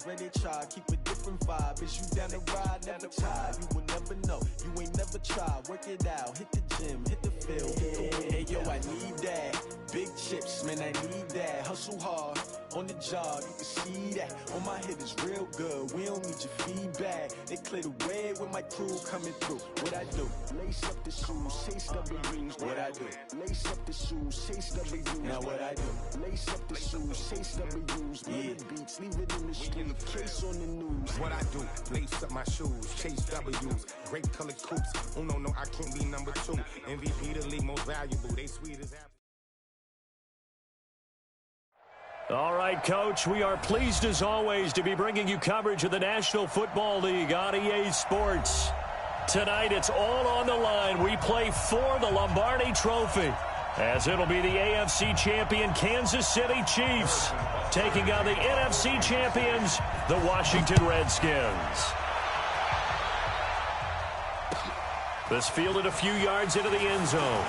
swear they try, keep a different vibe. Is you down the ride, never tired. You will never know, you ain't never tried. Work it out, hit the gym, hit the field. Hey, yo, I need that. Big chips, man, I need that. Hustle hard, on the job, you can see that. On my head is real good, we don't need your feedback. They clear the way with my crew coming through. What I do? Lace up the shoes, chase W's. What I do? Lace up the shoes, chase W's. Now what I do? Lace up the shoes, chase W's. Yeah, beats, leave it in the street, case on the news. What I do? Lace up my shoes, chase W's. Great colored coops. Oh no, I can't be number 2. MVP the league most valuable. They sweet as apple. All right, Coach, we are pleased as always to be bringing you coverage of the National Football League on EA Sports. Tonight, it's all on the line. We play for the Lombardi Trophy, as it'll be the AFC champion Kansas City Chiefs taking on the NFC champions, the Washington Redskins. This fielded a few yards into the end zone.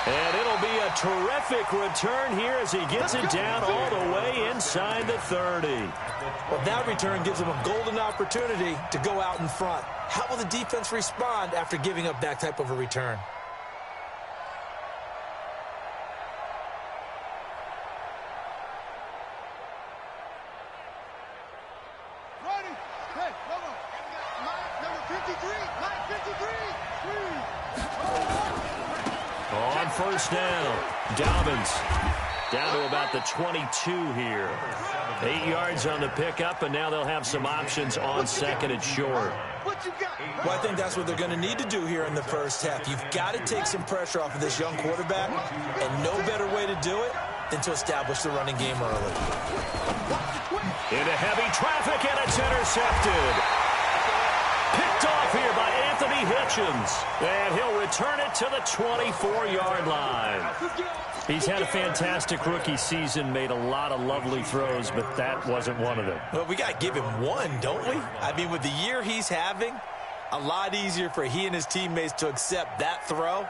And it'll be a terrific return here as he gets it down all the way inside the 30. Well, that return gives him a golden opportunity to go out in front. How will the defense respond after giving up that type of a return? Ready? Hey, hold on. Line number 53. On first down, Dobbins down to about the 22 here. 8 yards on the pickup, and now they'll have some options on second and short. Well, I think that's what they're going to need to do here in the first half. You've got to take some pressure off of this young quarterback, and no better way to do it than to establish the running game early. Into heavy traffic, and it's intercepted. Picked off here by Anthony Hitchens, and he'll return it to the 24-yard line. He's had a fantastic rookie season, made a lot of lovely throws, but that wasn't one of them. Well, we got to give him one, don't we? I mean, with the year he's having, a lot easier for he and his teammates to accept that throw,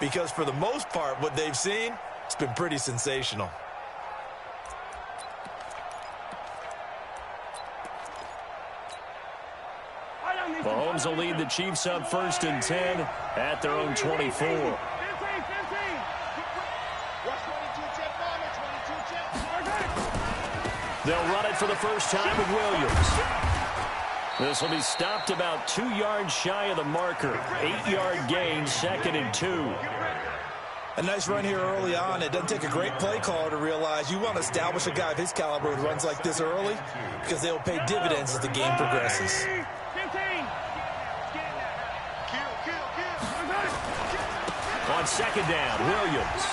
because for the most part, what they've seen, it's been pretty sensational. Mahomes will lead the Chiefs up 1st and 10 at their own 24. They'll run it for the first time with Williams. This will be stopped about 2 yards shy of the marker. 8-yard gain, 2nd and 2. A nice run here early on. It doesn't take a great play caller to realize you want to establish a guy of his caliber who runs like this early, because they'll pay dividends as the game progresses. On second down, Williams.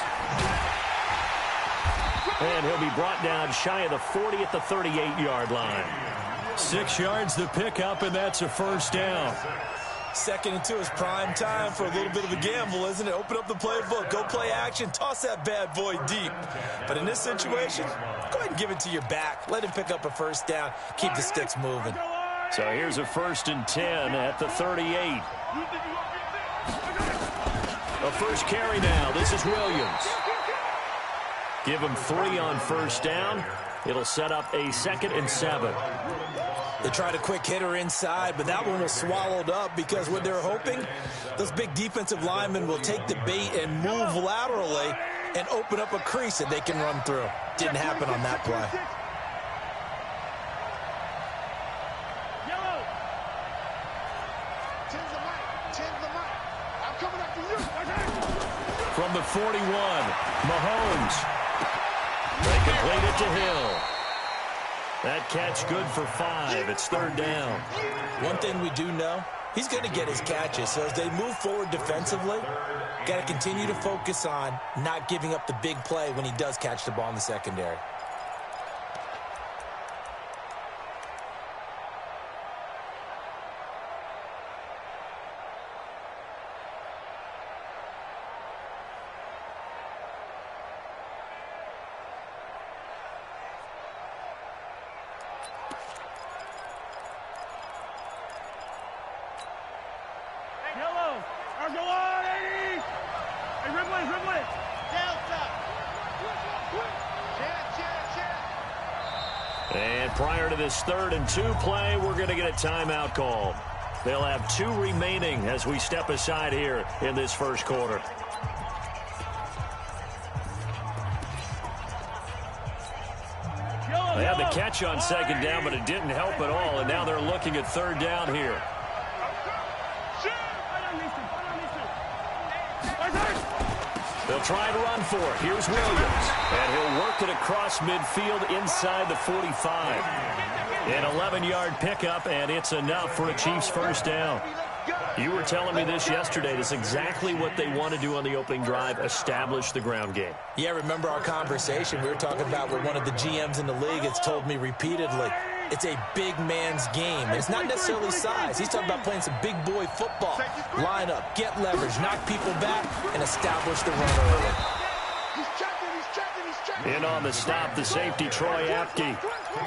And he'll be brought down shy of the 40 at the 38-yard line. 6 yards the pickup, and that's a first down. 2nd and 2 is prime time for a little bit of a gamble, isn't it? Open up the playbook, go play action, toss that bad boy deep. But in this situation, go ahead and give it to your back. Let him pick up a first down, keep the sticks moving. So here's a 1st and 10 at the 38. A first carry now. This is Williams. Give him 3 on first down. It'll set up a 2nd and 7. They tried a quick hitter inside, but that one was swallowed up because what they're hoping, those big defensive linemen will take the bait and move laterally and open up a crease that they can run through. Didn't happen on that play. From the 41, Mahomes. They complete it to Hill. That catch good for 5. It's 3rd down. One thing we do know, he's going to get his catches. So as they move forward defensively, got to continue to focus on not giving up the big play when he does catch the ball in the secondary. And prior to this 3rd and 2 play, we're going to get a timeout call. They'll have 2 remaining as we step aside here in this first quarter. They had the catch on 2nd down, but it didn't help at all, and now they're looking at 3rd down here. They'll try and run for it. Here's Williams, and he'll work it across midfield inside the 45. An 11-yard pickup, and it's enough for a Chiefs first down. You were telling me this yesterday. That's exactly what they want to do on the opening drive, establish the ground game. Yeah, remember our conversation we were talking about with one of the GMs in the league. It's told me repeatedly, it's a big man's game. And it's not necessarily size. He's talking about playing some big boy football. Line up, get leverage, knock people back, and establish the run early. In on the stop, the safety, Troy Apke.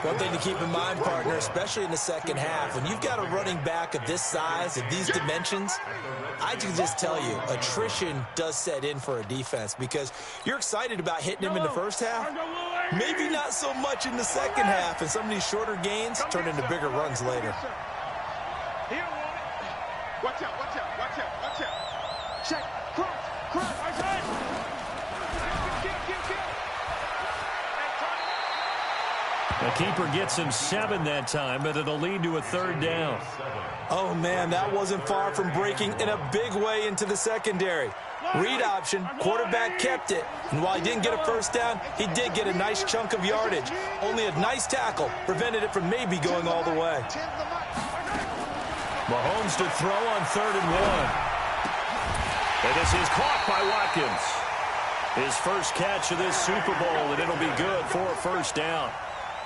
One thing to keep in mind, partner, especially in the second half, when you've got a running back of this size, of these dimensions, I can just tell you, attrition does set in for a defense because you're excited about hitting him in the first half. Maybe not so much in the second half, and some of these shorter gains turn into bigger runs later. Watch out, watch out, watch out, watch out. Check, cross, The keeper gets him 7 that time, but it'll lead to a 3rd down. Oh, man, that wasn't far from breaking in a big way into the secondary. Read option, quarterback kept it, and while he didn't get a first down, he did get a nice chunk of yardage. Only a nice tackle prevented it from maybe going all the way. Mahomes to throw on 3rd and 1. And this is caught by Watkins. His first catch of this Super Bowl, and it'll be good for a first down.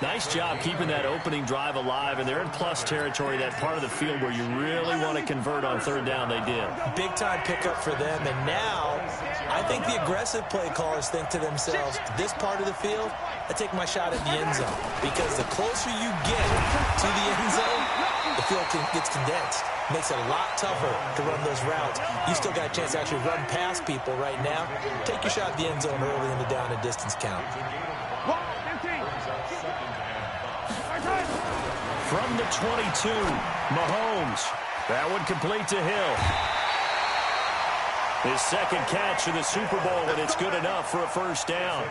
Nice job keeping that opening drive alive, and they're in plus territory, that part of the field where you really want to convert on 3rd down. They did. Big-time pickup for them, and now I think the aggressive play callers think to themselves, this part of the field, I take my shot at the end zone, because the closer you get to the end zone, the field gets condensed. Makes it a lot tougher to run those routes. You still got a chance to actually run past people right now. Take your shot at the end zone early in the down and distance count. From the 22, Mahomes. That one complete to Hill. His 2nd catch of the Super Bowl, and it's good enough for a first down.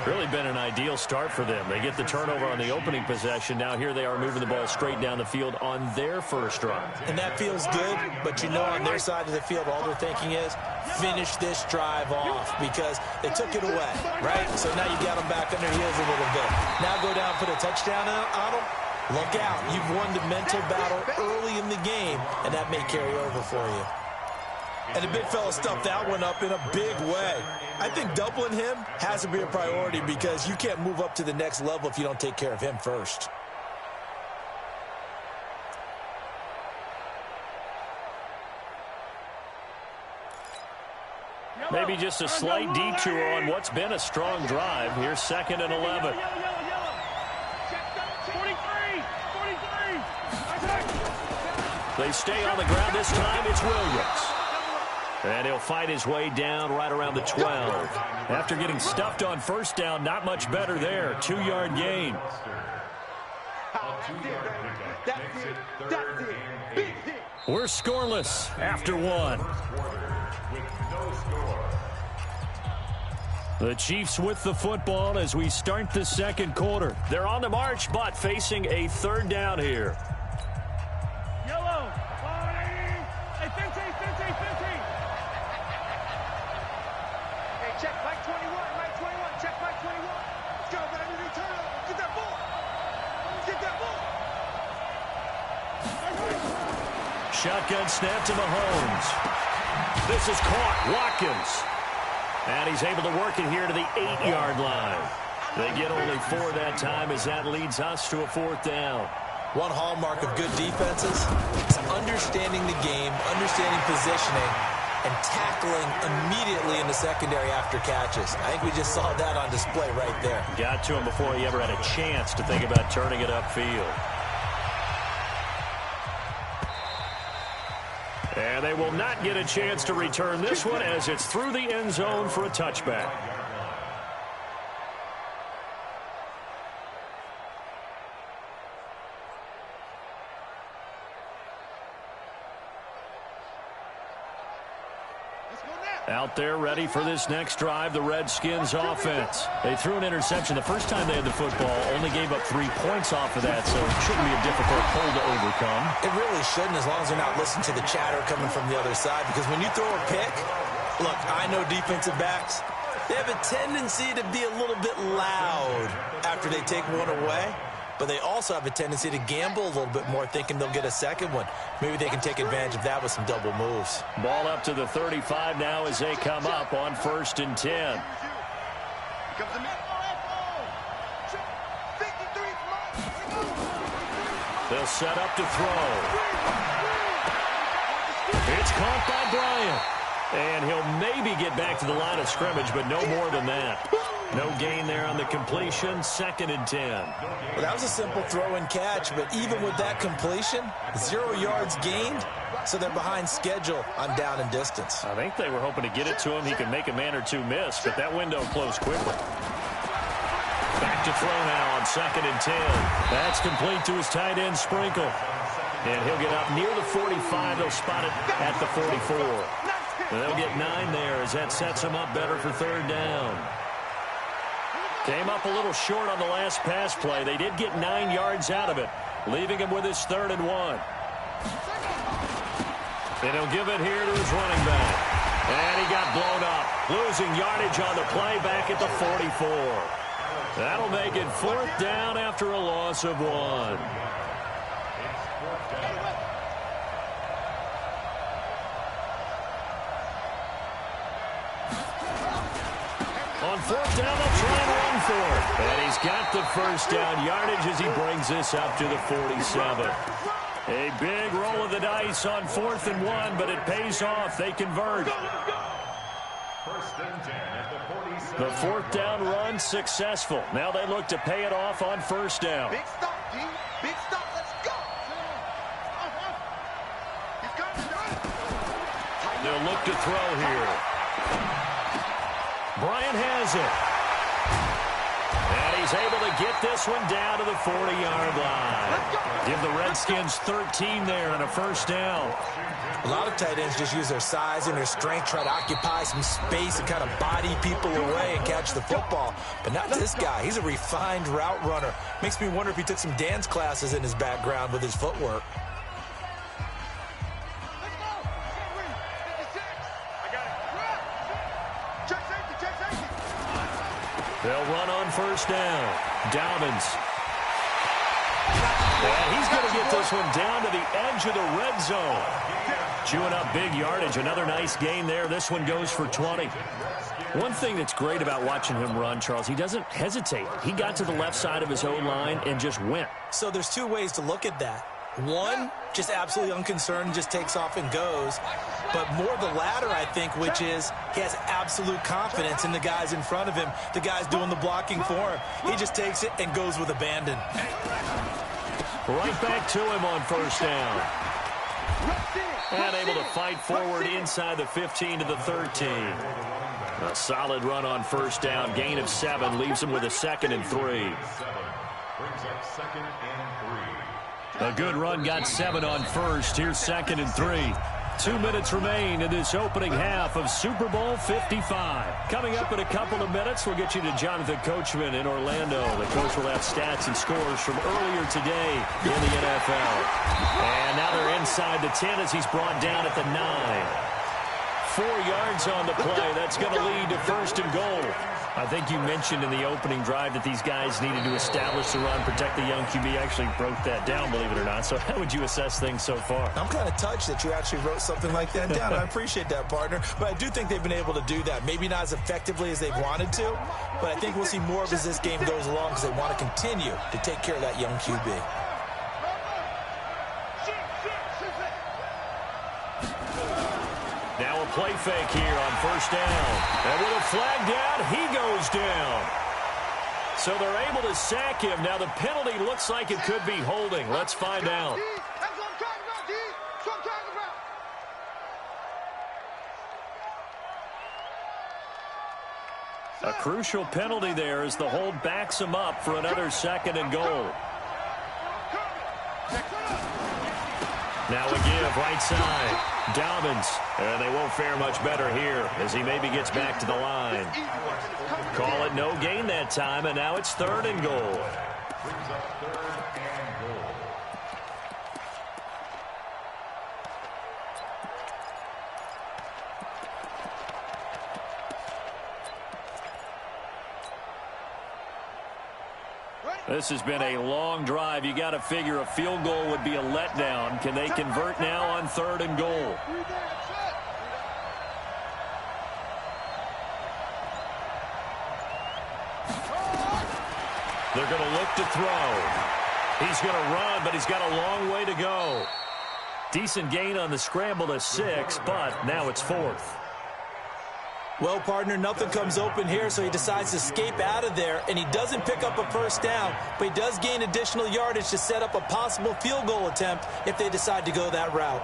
Really been an ideal start for them. They get the turnover on the opening possession. Now here they are moving the ball straight down the field on their first drive. And that feels good, but you know on their side of the field, all they're thinking is, finish this drive off, because they took it away, right? So now you got them back on their heels a little bit. Now go down, put a touchdown on them. Look out. You've won the mental battle early in the game, and that may carry over for you. And the big fella stuffed that one up in a big way. I think doubling him has to be a priority because you can't move up to the next level if you don't take care of him first. Maybe just a slight detour on what's been a strong drive. Here's 2nd and 11. They stay on the ground this time. It's Williams. And he'll fight his way down right around the 12. After getting stuffed on first down, not much better there. 2-yard gain. We're scoreless after 1. The Chiefs with the football as we start the second quarter. They're on the march, but facing a 3rd down here. Yellow. Hey, 15. Hey, check Mike 21. Mike 21. Check Mike 21. Let's go, baby. Return it. Get that ball. Get that ball. Shotgun snap to Mahomes. This is caught. Watkins. And he's able to work it here to the 8-yard line. They get only 4 that time as that leads us to a 4th down. One hallmark of good defenses is understanding the game, understanding positioning, and tackling immediately in the secondary after catches. I think we just saw that on display right there. Got to him before he ever had a chance to think about turning it upfield. And they will not get a chance to return this one as it's through the end zone for a touchback. Out there ready for this next drive, the Redskins offense. They threw an interception the first time they had the football, only gave up 3 points off of that, so it shouldn't be a difficult hole to overcome. It really shouldn't, as long as they're not listening to the chatter coming from the other side, because when you throw a pick, look, I know defensive backs, they have a tendency to be a little bit loud after they take one away. But they also have a tendency to gamble a little bit more, thinking they'll get a second one. Maybe they can take advantage of that with some double moves. Ball up to the 35 now as they come up on 1st and 10. They'll set up to throw. It's caught by Bryant. And he'll maybe get back to the line of scrimmage, but no more than that. No gain there on the completion, 2nd and 10. Well, that was a simple throw and catch, but even with that completion, 0 yards gained, so they're behind schedule on down and distance. I think they were hoping to get it to him. He could make a man or two miss, but that window closed quickly. Back to throw now on 2nd and 10. That's complete to his tight end, Sprinkle. And he'll get up near the 45. They'll spot it at the 44. And they'll get 9 there as that sets them up better for 3rd down. Came up a little short on the last pass play. They did get 9 yards out of it, leaving him with his 3rd and 1. And he'll give it here to his running back. And he got blown up, losing yardage on the play back at the 44. That'll make it 4th down after a loss of 1. On 4th down, they'll try and run for it. And he's got the 1st down yardage as he brings this up to the 47. A big roll of the dice on 4th and 1, but it pays off. They convert. The 4th down run successful. Now they look to pay it off on 1st down. Big stop, D. Big stop. Let's go. They'll look to throw here. Bryant has it. And he's able to get this one down to the 40-yard line. Give the Redskins 13 there on a 1st down. A lot of tight ends just use their size and their strength, try to occupy some space and kind of body people away and catch the football. But not this guy. He's a refined route runner. Makes me wonder if he took some dance classes in his background with his footwork. They'll run on 1st down. Dobbins. And he's going to get this one down to the edge of the red zone. Chewing up big yardage. Another nice gain there. This one goes for 20. One thing that's great about watching him run, Charles, he doesn't hesitate. He got to the left side of his own line and just went. So there's 2 ways to look at that. One, just absolutely unconcerned, just takes off and goes. But more the latter, I think, which is he has absolute confidence in the guys in front of him, the guys doing the blocking for him. He just takes it and goes with abandon. Right back to him on 1st down. And able to fight forward inside the 15 to the 13. A solid run on 1st down. Gain of 7 leaves him with a 2nd and 3. Brings up 2nd and 3. A good run got 7 on 1st. Here's 2nd and 3. 2 minutes remain in this opening half of Super Bowl 55. Coming up in a couple of minutes, we'll get you to Jonathan Coachman in Orlando. The coach will have stats and scores from earlier today in the NFL. And now they're inside the 10 as he's brought down at the 9. 4 yards on the play. That's going to lead to 1st and goal. I think you mentioned in the opening drive that these guys needed to establish the run, protect the young QB. Actually broke that down, believe it or not. So how would you assess things so far? I'm kind of touched that you actually wrote something like that down. I appreciate that, partner. But I do think they've been able to do that. Maybe not as effectively as they've wanted to, but I think we'll see more of as this game goes along because they want to continue to take care of that young QB. Now a play fake here on 1st down. And with a flag down, he goes down. So they're able to sack him. Now the penalty looks like it could be holding. Let's find out. That's what I'm talking about, D. That's what I'm talking about. A crucial penalty there as the hold backs him up for another 2nd and goal. Now a give right side. Dobbins. And they won't fare much better here as he maybe gets back to the line. Call it no gain that time, and now it's 3rd and goal. Brings up 3rd and goal. This has been a long drive. You got to figure a field goal would be a letdown. Can they convert now on 3rd and goal? They're going to look to throw. He's going to run, but he's got a long way to go. Decent gain on the scramble to 6, but now it's 4th. Well, partner, nothing comes open here, so he decides to escape out of there, and he doesn't pick up a 1st down, but he does gain additional yardage to set up a possible field goal attempt if they decide to go that route.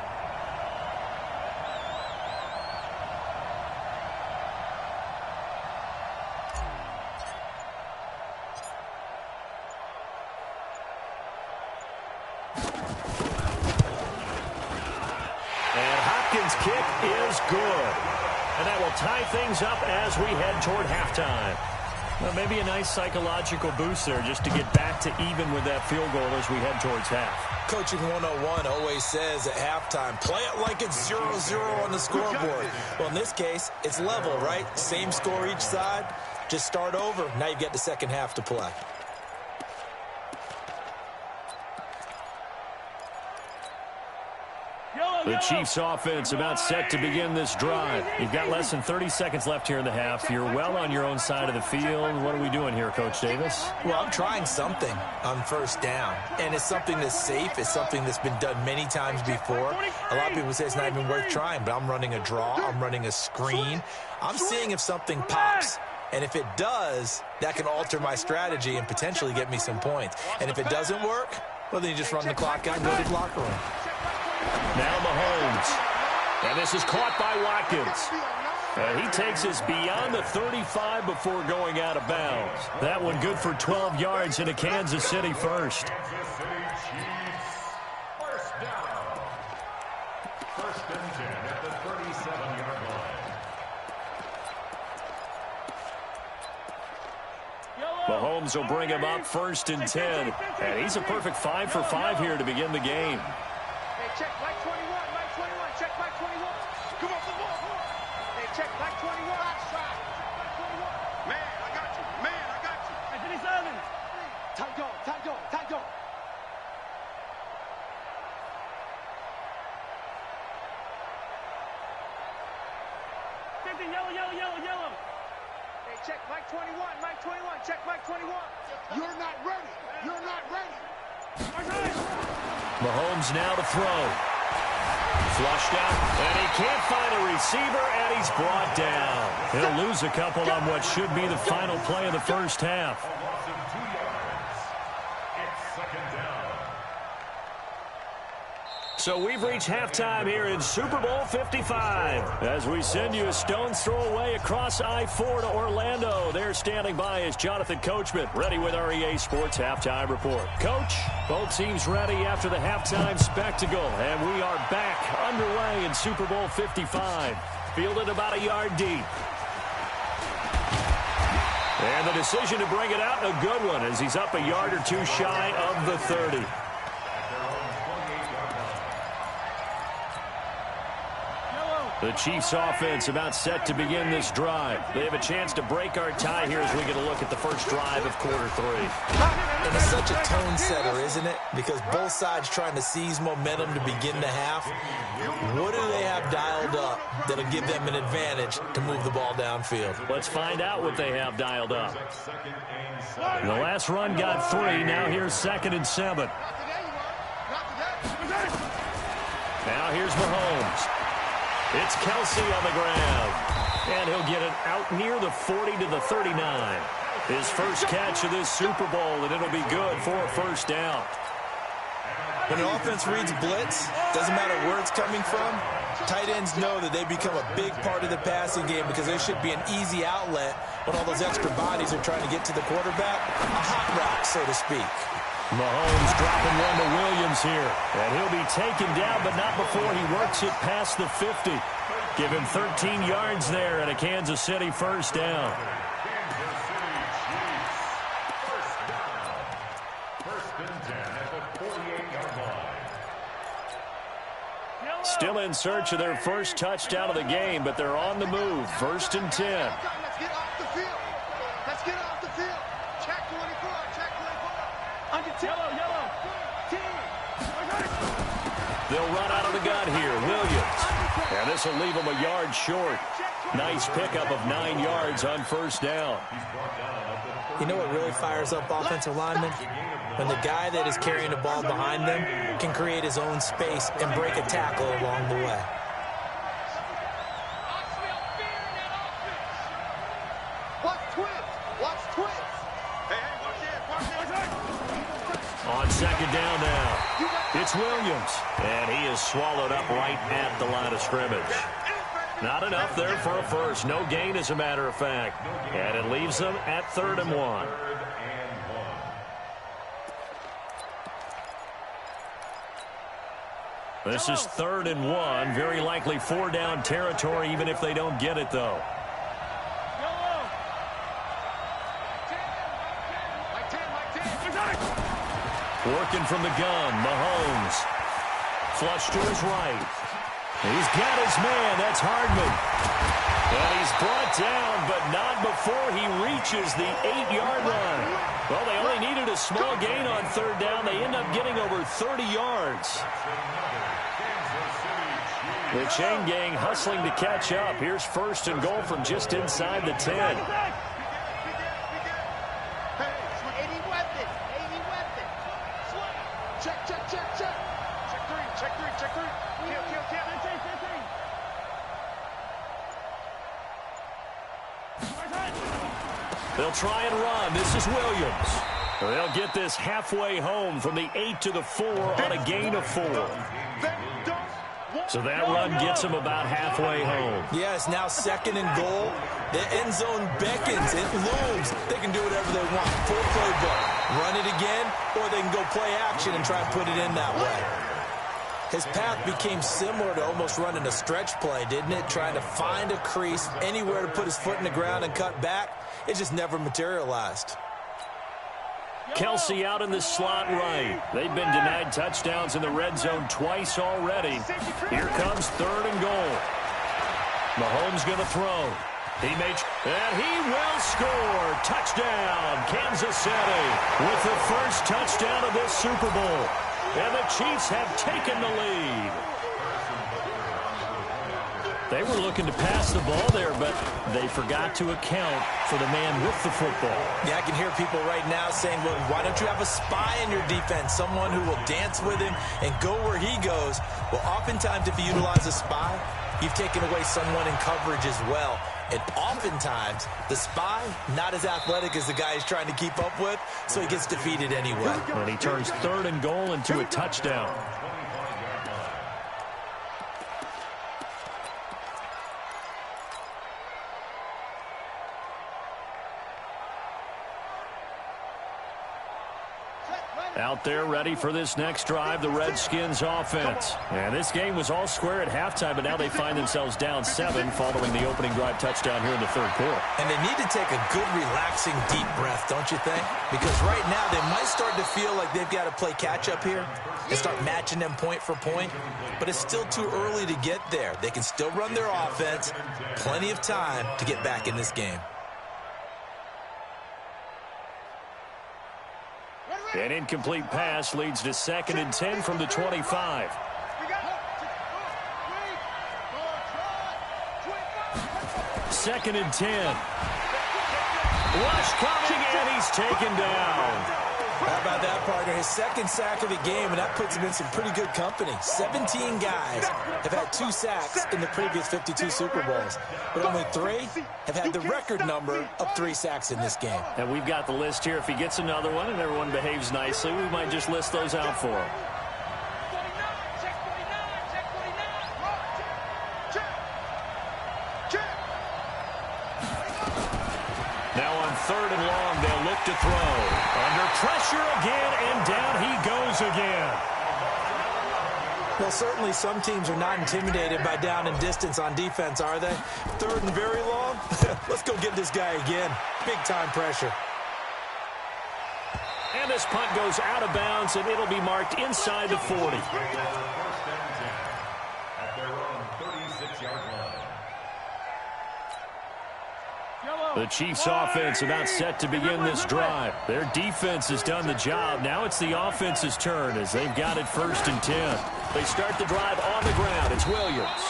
And Hopkins' kick is good. And that will tie things up as we head toward halftime. Well, maybe a nice psychological boost there just to get back to even with that field goal as we head towards half. Coaching 101 always says at halftime, play it like it's 0-0 on the scoreboard. Well, in this case, it's level, right? Same score each side. Just start over. Now you get the second half to play. The Chiefs offense about set to begin this drive. You've got less than 30 seconds left here in the half. You're well on your own side of the field. What are we doing here, Coach Davis? Well, I'm trying something on 1st down, and it's something that's safe. It's something that's been done many times before. A lot of people say it's not even worth trying, but I'm running a draw. I'm running a screen. I'm seeing if something pops. And if it does, that can alter my strategy and potentially get me some points. And if it doesn't work, well, then you just run the clock out and go to the locker room. Now Mahomes. And this is caught by Watkins. He takes us beyond the 35 before going out of bounds. That one good for 12 yards into Kansas City first. Kansas City Chiefs. 1st down. 1st and 10 at the 37-yard line. Mahomes will bring him up 1st and 10. And he's a perfect 5 for 5 here to begin the game. Check Mike 21, Mike 21, check Mike 21. Come on, the ball. Hey, check Mike 21. Outside. Mike 21. Man, I got you. Man, I got you. Anthony Simons. Tight dog, tight dog, tight dog. Yellow, yellow, yellow, yellow. Hey, check Mike 21, Mike 21, check Mike 21. You're not ready. You're not ready. Mahomes now to throw. Flushed out, and he can't find a receiver, and he's brought down. He'll lose a couple on what should be the final play of the first half. A loss of 2 yards. It's 2nd down. So we've reached halftime here in Super Bowl 55. As we send you a stone's throw away across I-4 to Orlando. There standing by is Jonathan Coachman, ready with our EA Sports Halftime Report. Coach, both teams ready after the halftime spectacle, and we are back underway in Super Bowl 55. Fielded about a yard deep. And the decision to bring it out, a good one, as he's up a yard or two shy of the 30. The Chiefs offense about set to begin this drive. They have a chance to break our tie here as we get a look at the first drive of quarter 3. And it's such a tone setter, isn't it? Because both sides trying to seize momentum to begin the half. What do they have dialed up that'll give them an advantage to move the ball downfield? Let's find out what they have dialed up. The last run got 3. Now here's 2nd and 7. Now here's Mahomes. It's Kelsey on the ground. And he'll get it out near the 40 to the 39. His first catch of this Super Bowl, and it'll be good for a first down. When an offense reads blitz, doesn't matter where it's coming from, tight ends know that they become a big part of the passing game because there should be an easy outlet when all those extra bodies are trying to get to the quarterback. A hot route, so to speak. Mahomes dropping one to Williams here. And he'll be taken down, but not before he works it past the 50. Give him 13 yards there and a Kansas City first down. Still in search of their first touchdown of the game, but they're on the move. 1st and 10. Let's get off the field. Let's get off the field. Check 24. Check 24. Under yellow. 10. They'll run out of the gun here. Williams. And this will leave them a yard short. Nice pickup of 9 yards on first down. You know what really fires up offensive linemen? When the guy that is carrying the ball behind them can create his own space and break a tackle along the way. Watch twins. Watch twins. Hey, watch this. On second down now, it's Williams. And he is swallowed up right at the line of scrimmage. Not enough there for a first. No gain, as a matter of fact. And it leaves them at 3rd and 1. This is 3rd and 1. Very likely 4-down territory, even if they don't get it, though. Working from the gun, Mahomes. Flush to his right. He's got his man. That's Hardman. And he's brought down, but not before he reaches the 8-yard line. Well, they only needed a small gain on 3rd down. They end up getting over 30 yards. The chain gang hustling to catch up. Here's 1st and goal from just inside the 10. Hey, 80 weapon. 80 weapon. Check. Check 3. Kill. They'll try and run. This is Williams. They'll get this halfway home from the 8 to the 4 on a gain of 4. So that run gets them about halfway home. Yes, now 2nd and goal. The end zone beckons. It looms. They can do whatever they want. Full playbook. Run it again, or they can go play action and try and put it in that way. His path became similar to almost running a stretch play, didn't it? Trying to find a crease, anywhere to put his foot in the ground and cut back. It just never materialized. Kelsey out in the slot right. They've been denied touchdowns in the red zone twice already. Here comes 3rd and goal. Mahomes going to throw. And he will score. Touchdown, Kansas City, with the first touchdown of this Super Bowl. And the Chiefs have taken the lead. They were looking to pass the ball there, but they forgot to account for the man with the football. Yeah, I can hear people right now saying, well, why don't you have a spy in your defense, someone who will dance with him and go where he goes? Well, oftentimes if you utilize a spy, you've taken away someone in coverage as well. And oftentimes, the spy, not as athletic as the guy he's trying to keep up with, so he gets defeated anyway. And he turns 3rd and goal into a touchdown. Out there ready for this next drive, the Redskins offense. And this game was all square at halftime, but now they find themselves down 7 following the opening drive touchdown here in the 3rd quarter. And they need to take a good, relaxing, deep breath, don't you think? Because right now they might start to feel like they've got to play catch-up here and start matching them point for point. But it's still too early to get there. They can still run their offense. Plenty of time to get back in this game. An incomplete pass leads to 2nd and 10 from the 25. 2nd and 10. Rush coming, and he's taken down. How about that, partner? His 2nd sack of the game, and that puts him in some pretty good company. 17 guys have had 2 sacks in the previous 52 Super Bowls, but only 3 have had the record number of 3 sacks in this game. And we've got the list here. If he gets another one and everyone behaves nicely, we might just list those out for him. Now on 3rd and long, they'll look to throw. Under pressure again, and down he goes again. Well, certainly some teams are not intimidated by down and distance on defense, are they? 3rd and very long? Let's go get this guy again. Big-time pressure. And this punt goes out of bounds, and it'll be marked inside the 40. First and 10 at their own 36-yard line. The Chiefs' offense about set to begin this drive. Their defense has done the job. Now it's the offense's turn as they've got it 1st and 10. They start the drive on the ground. It's Williams.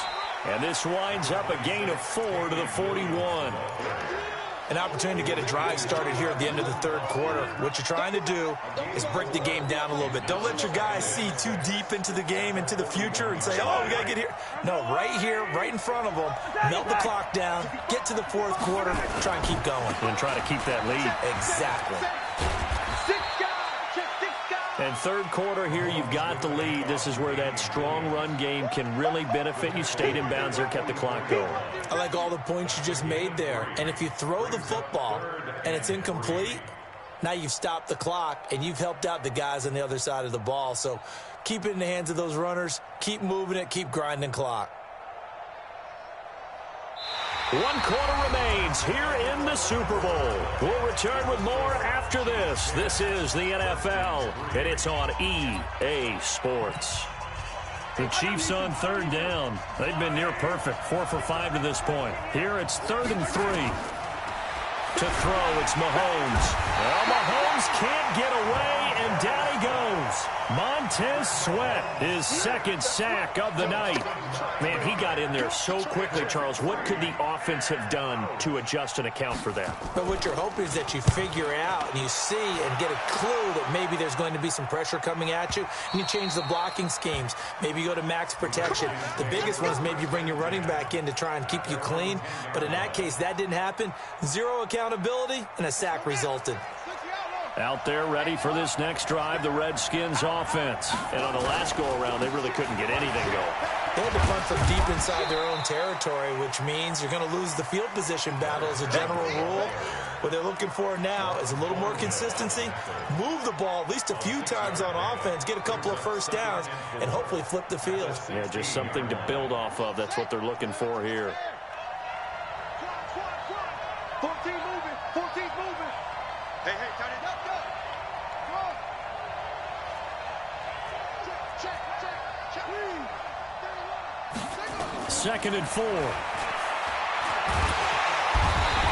And this winds up a gain of 4 to the 41. An opportunity to get a drive started here at the end of the 3rd quarter. What you're trying to do is break the game down a little bit. Don't let your guys see too deep into the game, into the future, and say, oh, we got to get here. No, right here, right in front of them, melt the clock down, get to the 4th quarter, try and keep going. And try to keep that lead. Exactly. And 3rd quarter here, you've got the lead. This is where that strong run game can really benefit you. Stayed in bounds there, kept the clock going. I like all the points you just made there. And if you throw the football and it's incomplete, now you've stopped the clock and you've helped out the guys on the other side of the ball. So keep it in the hands of those runners. Keep moving it. Keep grinding clock. 1 quarter remains here in the Super Bowl. We'll return with more after this. This is the NFL, and it's on EA Sports. The Chiefs on 3rd down. They've been near perfect, 4 for 5 to this point. Here it's 3rd and 3. To throw, it's Mahomes. Well, Mahomes can't get away, and down he goes. Montez Sweat, his 2nd sack of the night. Man, he got in there so quickly, Charles. What could the offense have done to adjust and account for that? But what you're hoping is that you figure out and you see and get a clue that maybe there's going to be some pressure coming at you, and you change the blocking schemes. Maybe you go to max protection. The biggest one is maybe you bring your running back in to try and keep you clean. But in that case, that didn't happen. 0 accountability, and a sack resulted. Out there ready for this next drive, the Redskins offense. And on the last go-around, they really couldn't get anything going. They had to punt from deep inside their own territory, which means you're going to lose the field position battle as a general rule. What they're looking for now is a little more consistency, move the ball at least a few times on offense, get a couple of 1st downs, and hopefully flip the field. Yeah, just something to build off of. That's what they're looking for here. 14 moving. 14's moving. Hey, turn it up. Check. 2nd and 4.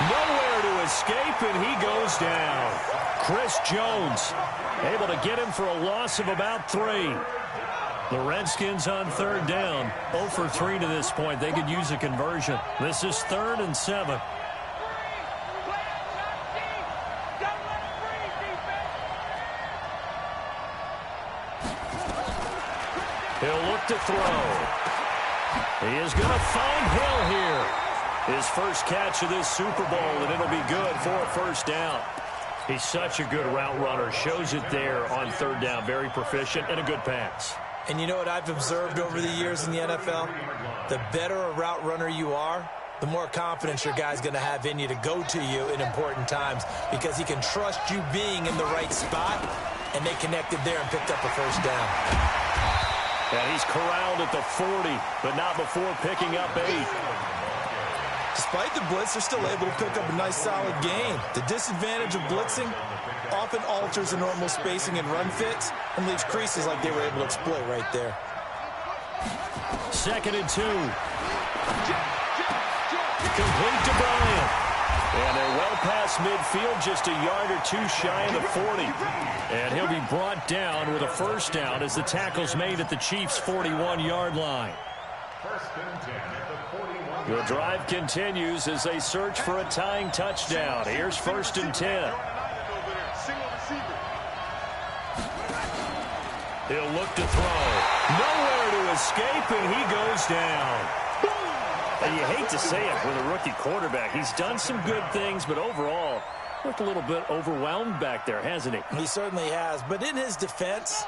Nowhere to escape, and he goes down. Chris Jones able to get him for a loss of about 3. The Redskins on 3rd down. 0 for 3 to this point. They could use a conversion. This is 3rd and 7. He'll look to throw. He is going to find Hill here. His first catch of this Super Bowl, and it'll be good for a 1st down. He's such a good route runner. Shows it there on 3rd down. Very proficient and a good pass. And you know what I've observed over the years in the NFL? The better a route runner you are, the more confidence your guy's going to have in you to go to you in important times because he can trust you being in the right spot, and they connected there and picked up a 1st down. And he's corralled at the 40, but not before picking up 8. Despite the blitz, they're still able to pick up a nice, solid gain. The disadvantage of blitzing often alters the normal spacing and run fits and leaves creases like they were able to exploit right there. 2nd and 2. Complete to Bryant. And they're well past midfield, just a yard or 2 shy of the 40. And he'll be brought down with a 1st down as the tackle's made at the Chiefs' 41-yard line. 1st and 10 at the 41. The drive continues as they search for a tying touchdown. Here's 1st and 10. He'll look to throw. Nowhere to escape, and he goes down. And you hate to say it with a rookie quarterback. He's done some good things, but overall, looked a little bit overwhelmed back there, hasn't he? He certainly has. But in his defense,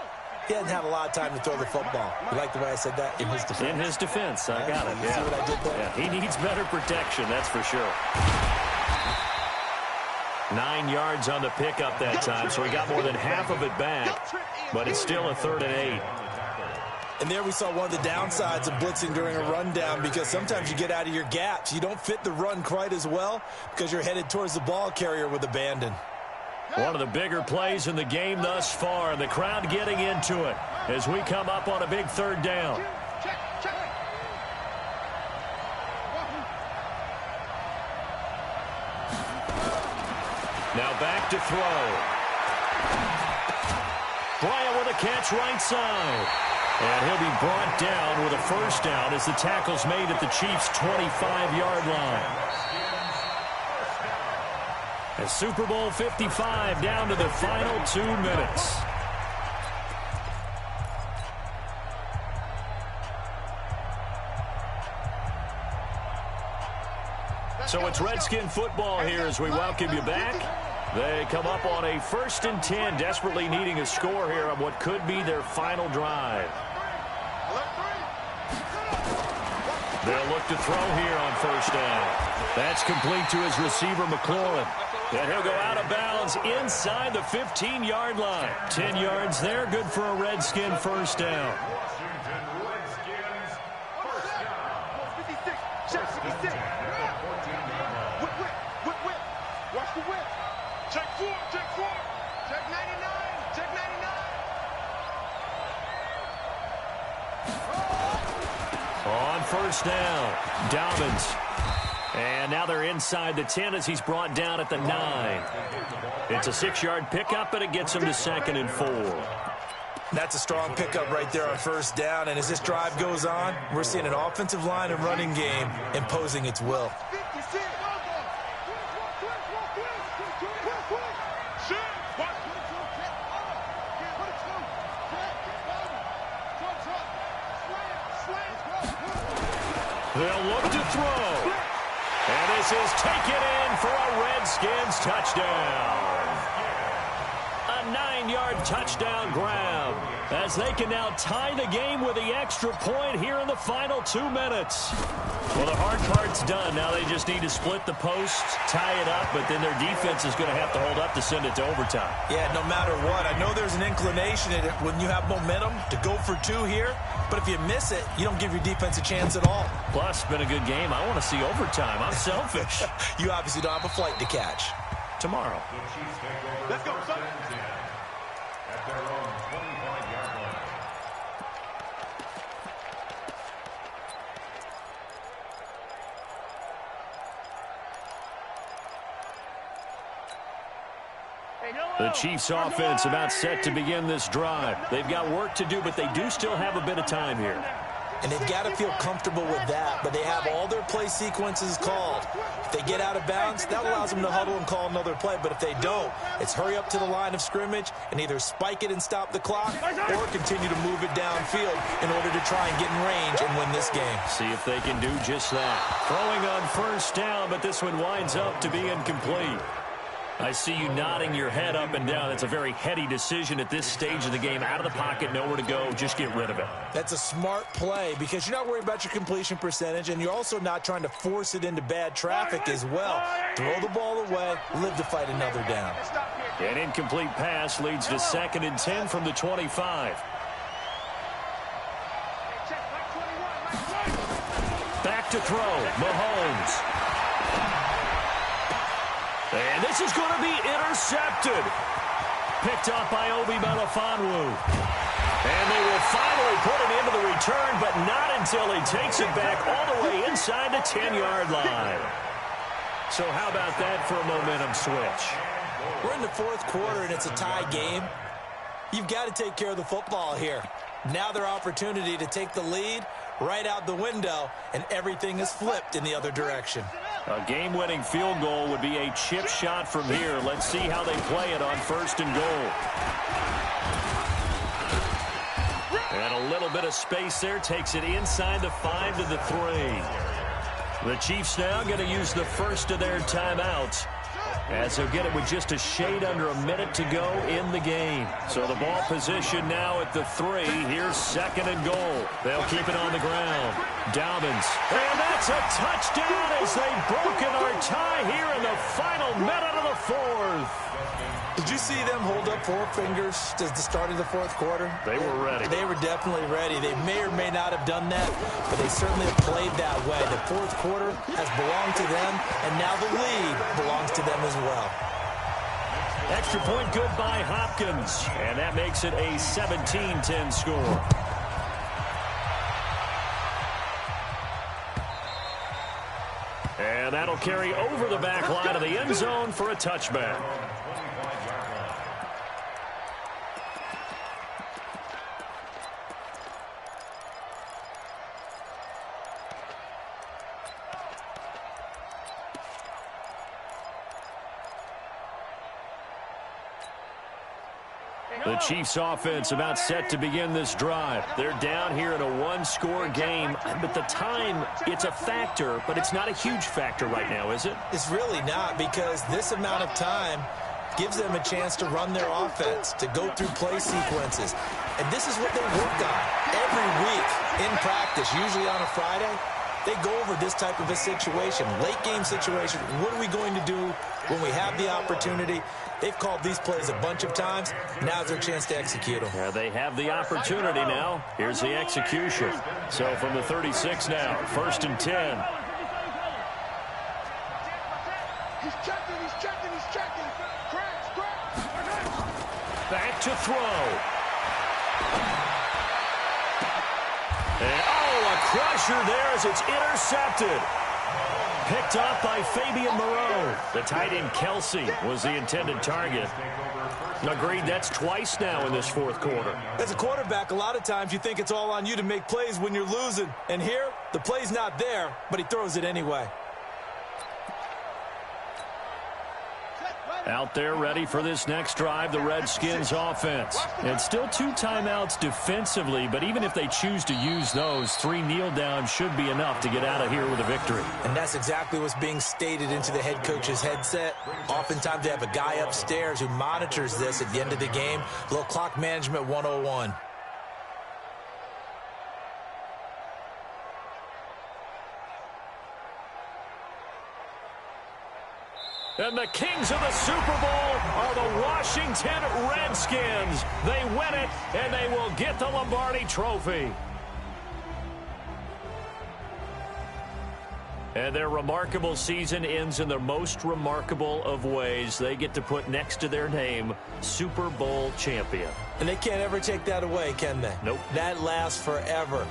he hasn't had a lot of time to throw the football. You like the way I said that? In his defense. In his defense. I got it. You see what I did there? Yeah, he needs better protection, that's for sure. 9 yards on the pickup that time, so he got more than half of it back, but it's still a 3rd and 8. And there we saw one of the downsides of blitzing during a rundown, because sometimes you get out of your gaps. You don't fit the run quite as well because you're headed towards the ball carrier with abandon. One of the bigger plays in the game thus far, and the crowd getting into it as we come up on a big 3rd down. Now back to throw. Bryant with a catch right side. And he'll be brought down with a 1st down as the tackle's made at the Chiefs' 25-yard line. And Super Bowl 55 down to the final 2 minutes. So it's Redskin football here as we welcome you back. They come up on a 1st and 10, desperately needing a score here on what could be their final drive. They'll look to throw here on 1st down. That's complete to his receiver, McLaurin. And he'll go out of bounds inside the 15-yard line. 10 yards there, good for a Redskin 1st down. On 1st down, Dobbins. And now they're inside the 10 as he's brought down at the 9. It's a 6-yard pickup, and it gets him to 2nd and 4. That's a strong pickup right there on 1st down. And as this drive goes on, we're seeing an offensive line and running game imposing its will. They'll look to throw. And this is taken in for a Redskins touchdown. A 9-yard touchdown grab as they can now tie the game with the extra point here in the final 2 minutes. Well, the hard part's done. Now they just need to split the posts, tie it up, but then their defense is going to have to hold up to send it to overtime. Yeah, no matter what. I know there's an inclination in it when you have momentum to go for 2 here, but if you miss it, you don't give your defense a chance at all. Plus, it's been a good game. I want to see overtime. I'm selfish. You obviously don't have a flight to catch. Tomorrow. Let's go, son. At their own 25-yard line. The Chiefs offense about set to begin this drive. They've got work to do, but they do still have a bit of time here. And they've got to feel comfortable with that, but they have all their play sequences called. If they get out of bounds, that allows them to huddle and call another play. But if they don't, it's hurry up to the line of scrimmage and either spike it and stop the clock or continue to move it downfield in order to try and get in range and win this game. See if they can do just that. Throwing on 1st down, but this one winds up to be incomplete. I see you nodding your head up and down. It's a very heady decision at this stage of the game. Out of the pocket, nowhere to go. Just get rid of it. That's a smart play because you're not worried about your completion percentage, and you're also not trying to force it into bad traffic as well. Throw the ball away, live to fight another down. An incomplete pass leads to 2nd and 10 from the 25. Back to throw, Mahomes. And this is going to be intercepted. Picked up by Obi Melifonwu. And they will finally put it into the return, but not until he takes it back all the way inside the 10-yard line. So how about that for a momentum switch? We're in the 4th quarter, and it's a tie game. You've got to take care of the football here. Now their opportunity to take the lead right out the window, and everything is flipped in the other direction. A game-winning field goal would be a chip shot from here. Let's see how they play it on 1st and goal. And a little bit of space there takes it inside the 5 to the 3. The Chiefs now going to use the first of their timeouts as he'll get it with just a shade under a minute to go in the game. So the ball position now at the 3. Here's second and goal. They'll keep it on the ground. Dobbins. And that's a touchdown as they've broken our tie here in the final minute of the 4th. Did you see them hold up 4 fingers at the start of the 4th quarter? They were ready. They were definitely ready. They may or may not have done that, but they certainly have played that way. The 4th quarter has belonged to them, and now the lead belongs to them as well. Extra point good by Hopkins, and that makes it a 17-10 score. And that'll carry over the back line of the end zone for a touchback. The Chiefs offense about set to begin this drive. They're down here in a 1-score game, but the time, it's a factor, but it's not a huge factor right now, is it? It's really not, because this amount of time gives them a chance to run their offense, to go through play sequences. And this is what they work on every week in practice, usually on a Friday. They go over this type of a situation, late game situation. What are we going to do when we have the opportunity? They've called these plays a bunch of times. Now's their chance to execute them. Yeah, they have the opportunity now. Here's the execution. So from the 36 now, 1st and 10. He's checking. Crash. Back to throw. And, a crusher there as it's intercepted. Picked up by Fabian Moreau. The tight end Kelsey was the intended target. Agreed, that's twice now in this 4th quarter. As a quarterback, a lot of times you think it's all on you to make plays when you're losing. And here, the play's not there, but he throws it anyway. Out there ready for this next drive, the Redskins offense. And still 2 timeouts defensively, but even if they choose to use those, 3 kneel downs should be enough to get out of here with a victory. And that's exactly what's being stated into the head coach's headset. Oftentimes they have a guy upstairs who monitors this at the end of the game. A little clock management 101. And the kings of the Super Bowl are the Washington Redskins. They win it, and they will get the Lombardi Trophy. And their remarkable season ends in the most remarkable of ways. They get to put next to their name, Super Bowl champion. And they can't ever take that away, can they? Nope. That lasts forever.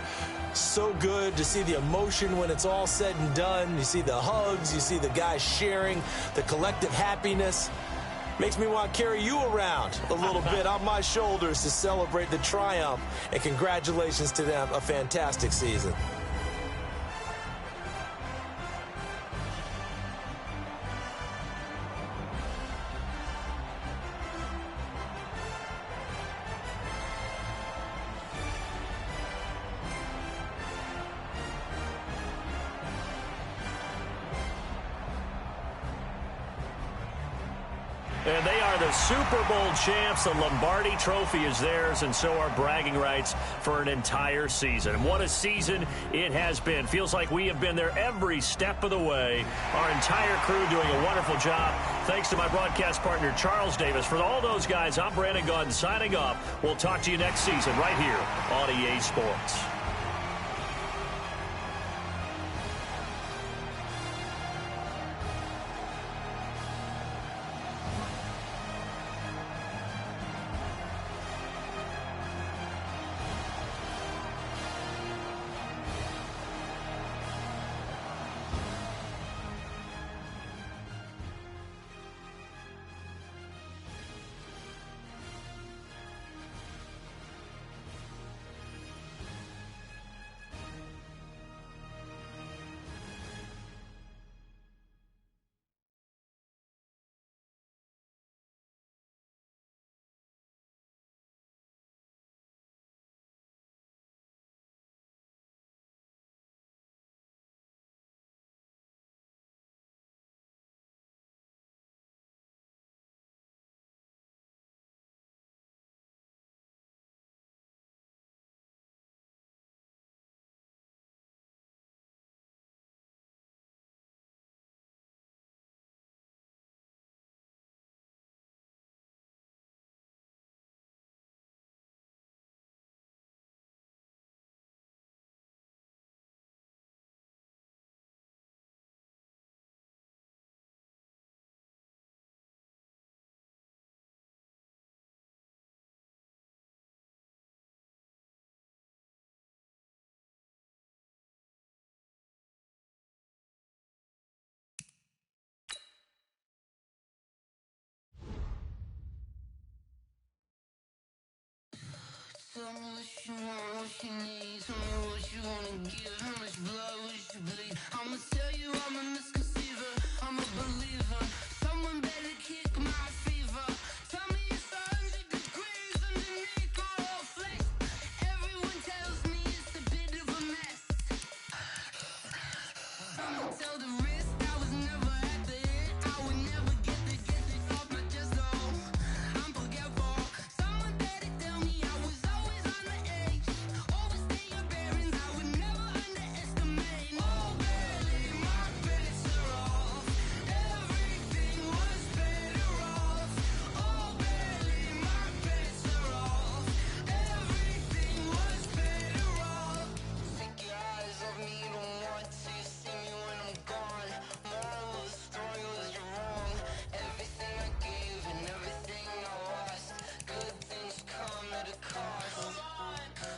So good to see the emotion when it's all said and done. You see the hugs, you see the guys sharing, the collective happiness. Makes me want to carry you around a little bit on my shoulders to celebrate the triumph. And congratulations to them, a fantastic season. And they are the Super Bowl champs. The Lombardi Trophy is theirs, and so are bragging rights for an entire season. What a season it has been. Feels like we have been there every step of the way. Our entire crew doing a wonderful job. Thanks to my broadcast partner, Charles Davis. For all those guys, I'm Brandon Gaudin signing off. We'll talk to you next season right here on EA Sports. Tell me what you want, what you need. Tell me what you wanna give. How much blood would you bleed? I'ma tell you I'm a misconceiver. I'm a believer. Someone better kick my fever. Tell me it's 100 degrees underneath my whole flesh. Everyone tells me it's a bit of a mess. I'ma tell the risk I was never at the end. I would never get this off my chest though. I'm forgetful. Someone better tell me I was always on the edge. Overstay your bearings, I would never underestimate. Oh, barely my bets are off. Everything was better off. Oh, barely my bets are off. Everything was better off. Take your eyes off me, don't want to see me when I'm gone. Moral of the story was you're wrong. Everything I gave and everything I lost. Good things come at a cost.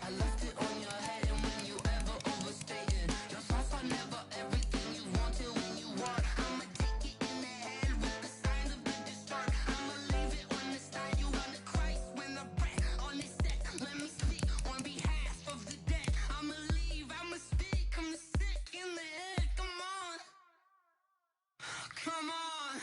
I left it on your head, and when you ever overstated, your thoughts are never everything you wanted when you want. I'ma take it in the head with the signs of the distort. I'ma leave it on the side. You run the Christ when the breath on this set. Let me speak on behalf of the dead. I'ma leave, I'ma speak. I'm sick in the head. Come on, come on.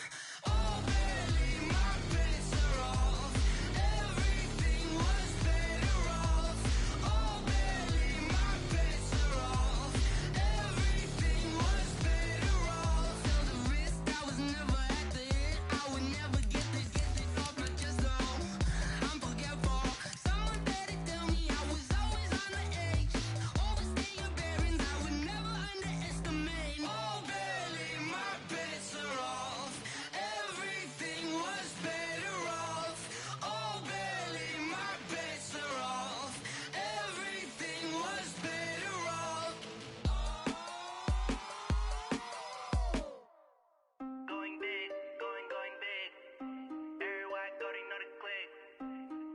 Oh, barely my bets are off. Everything was better off. Oh, barely my bets are off. Everything was better off. Tell the risk I was never at the end. I would never get this off my chest though. I'm forgetful. Someone better tell me I was always on the edge. Overstay your bearings, I would never underestimate. Oh, barely my bets are off. Everything was better off. Oh, barely my bets are off. Everything was better off. Going big, going big. Everywhere I go, they know the click.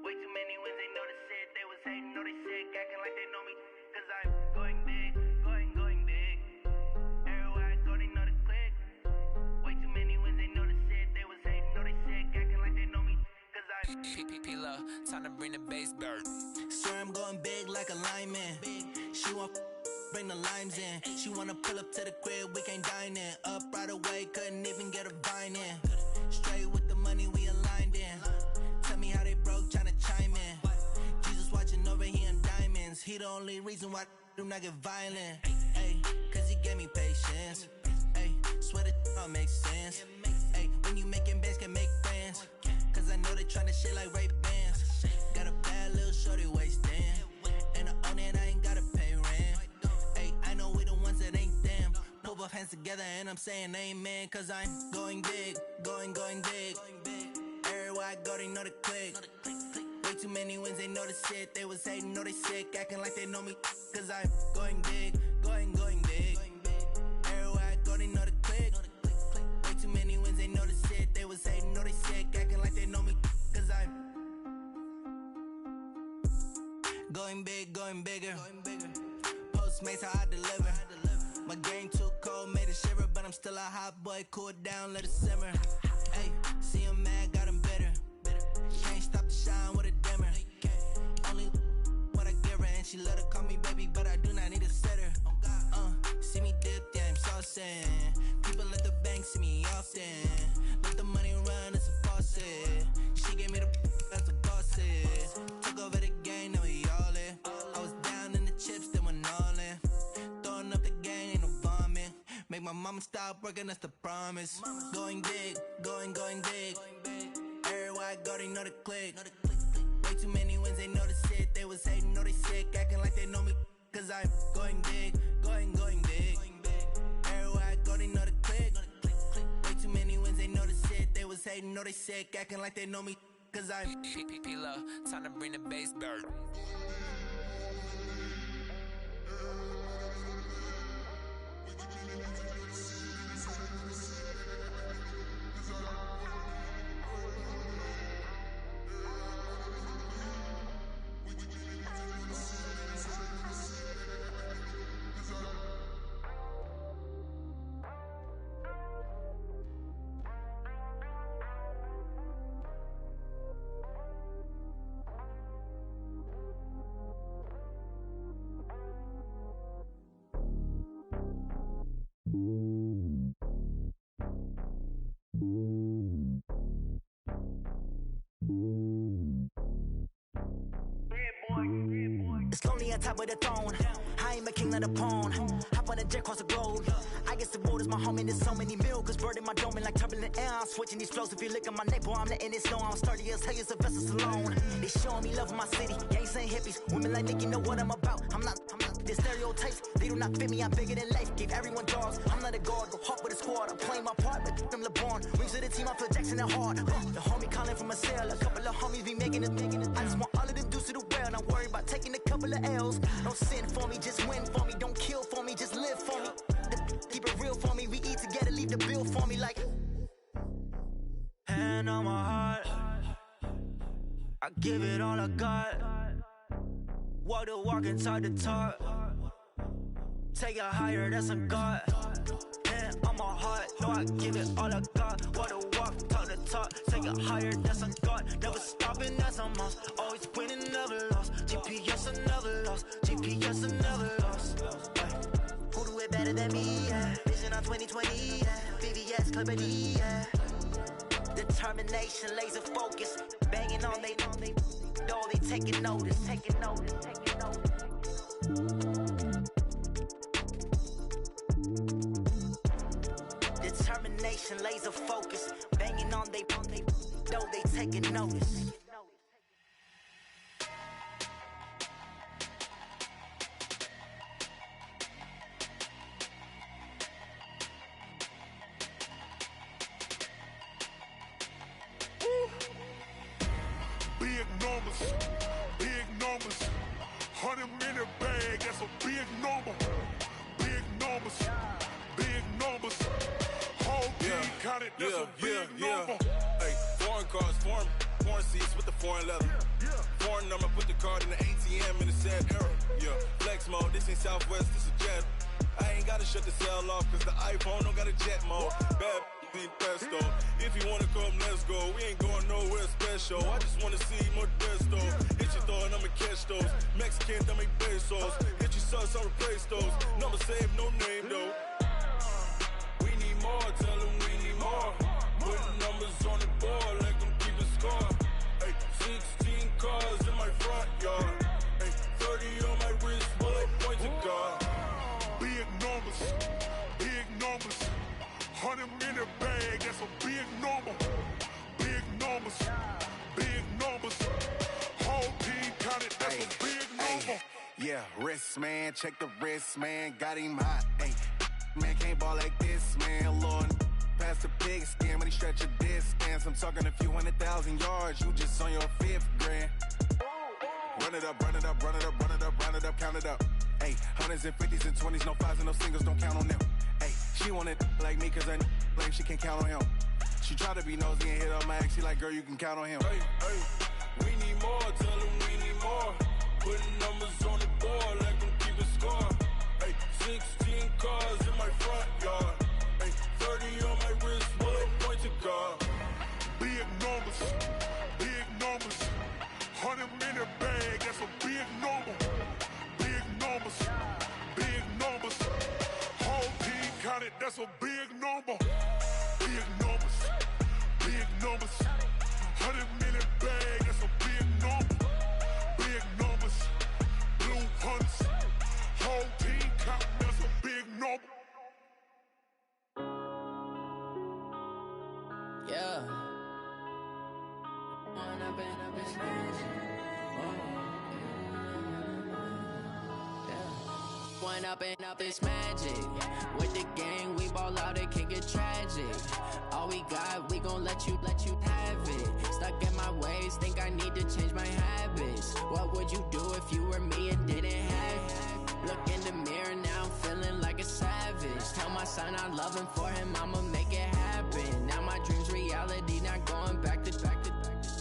Way too many wins, they know the shit. They was hating, know they sick, acting like they know me. Cause I'm going big, going big. Everywhere I go, they know the click. Way too many wins, they know the shit. They was hating, know they sick, acting like they know me. Cause I'm P-P-P-Lo, time to bring the bass bird. Swear I'm going big like a lineman. She want bring the limes in. She wanna pull up to the crib, we can't dine in. Up right away, couldn't even get a vine in. Straight with the money we aligned in. Tell me how they broke, tryna chime in. Jesus watching over here in diamonds. He the only reason why I do not get violent. Ay, cause he gave me patience. Ay, swear that all makes sense. Ay, when you making bands, can make friends. Cause I know they tryna shit like Ray Bans. Got a bad little shorty wasting. And I own it, I ain't gotta pay rent. Ay, I know we the ones that ain't them. Pull both hands together and I'm saying amen. Cause I'm going big, going big. Everywhere I go, they know the click. Way too many wins, they know the shit. They was hating, know they sick, acting like they know me. Cause I'm going big, going big. Everywhere I go, they know the click. Way too many wins, they know the shit. They was hating, know they sick, acting like they know me. Cause I'm going big, going bigger. Postmates how I deliver. My game too cold, made it shiver. But I'm still a hot boy, cool down, let it simmer. Hey, see him mad, got him bitter. Can't stop the shine with a dimmer. Only what I give her, and she let her call me baby, but I do not need a sitter. See me dip, yeah, I'm saucing. People at the bank see me often. Let the money run, it's a faucet. She gave me the that's a faucet. Took over the game, now we all in. I was down in the chips, then went all in. Throwing up the gang, ain't no vomit. Make my mama stop working, that's the promise. Going big, going big. Everywhere I go, they know the click. Way too many wins, they know the shit. They was hating, know they sick, acting like they know me. Cause I'm going big, going big. Everywhere I go, they know the click. Way too many wins, they know the shit. They was hating, know they sick, acting like they know me. Cause I'm P-P-P-Lo, time to bring the bass bird. on top of the throne. I ain't a king of the pawn. Hop on a jet across the globe. I guess the world is my home and there's so many milk. Bird in my dome and like turbulent air. I'm switching these flows. If you look at my neck, boy, I'm letting it slow. I'm sturdy as hell as a vessel alone. They showing me love in my city. Gangs and hippies. Women like Nick, you know what I'm about. I'm not the stereotypes. They do not fit me. I'm bigger than life. Gave everyone dogs. I'm not a guard. Go hard with a squad. I'm playing my part, but I'm LeBron. Rings of the team. I feel Jackson and hard. The homie calling from a cell. A couple of homies be making it. I just want all of them dudes to the well. Not worry about taking a couple of L's. Don't sin for me, just win for me. Don't kill for me, just live for me. Keep it real for me. We eat together, leave the bill for me like. Hand on my heart, I give it all I got. Walk the walk and talk the talk. Take it higher, that's a God. Hand on my heart, no, I give it all I got. Walk the walk, talk the talk. Take it higher, that's a God. Never stopping, that's a must. Always winning, never lost. GPS, I never lost. GPS, I never lost. Who do it better than me? Yeah. Vision on 2020. Yeah. VVS, Clarity. Yeah. Determination, laser focus. Banging on they door, they taking notice. Taking notice. Taking notice. Determination, laser focus. Banging on they door, they taking notice. Big numbers, 100 minute bag, that's a big number. Big numbers, whole team counted, that's a big number. Hey, foreign cars, foreign seats with the foreign leather. Foreign number, put the card in the ATM in the sad era. Yeah, flex mode, this ain't Southwest, this is Jet. I ain't gotta shut the cell off, cause the iPhone don't got a jet mode. Bad need pesto. If you wanna come, let's go. We ain't going nowhere special. I just wanna see Modesto. Hit your thought, I'ma catch those. Mexican, I make pesos. Hit your sus, I'll replace those. Number saved, no name though. We need more, tell them we need more. Putting numbers on the board like I'm keeping score. Hey, 16 cars in my front yard. Hey, 30 on my wrist, bullet point to God. Big numbers, 100 minute bag, that's a big number. Big numbers, whole team counted, that's a big number. Yeah, wrist man, check the wrist man, got him hot. Ay, man can't ball like this, man. Lord, past the pig skin when he stretch a distance. I'm talking a few 100,000 yards, you just on your 5th grand. Run it up, count it up. Ay, hundreds and 50s and 20s, no 5s and no singles, don't count on them. Ay, she want it like me, cause I blame she can't count on him. She try to be nosy and hit up my ex, she like, girl, you can count on him. Hey, we need more, tell them we need more. Putting numbers on the board like I'm keeping score. Hey, 16 cars in my front yard. Hey, 30 on my wrist, bullet point to God. Big numbers, 100 minute bag, that's a big number. Big numbers, whole team counted, that's a big number. Big numbers, 100 minute bag, that's a big number. Big numbers, blue hunts, whole team counting, that's a big number. Yeah. One up and up is magic. With the gang, we ball out, it can get tragic. All we got, we gon' let you have it. Stuck in my ways, think I need to change my habits. What would you do if you were me and didn't have it? Look in the mirror, now I'm feeling like a savage. Tell my son I love him, for him I'ma make it happen. Now my dream's reality, not going back to.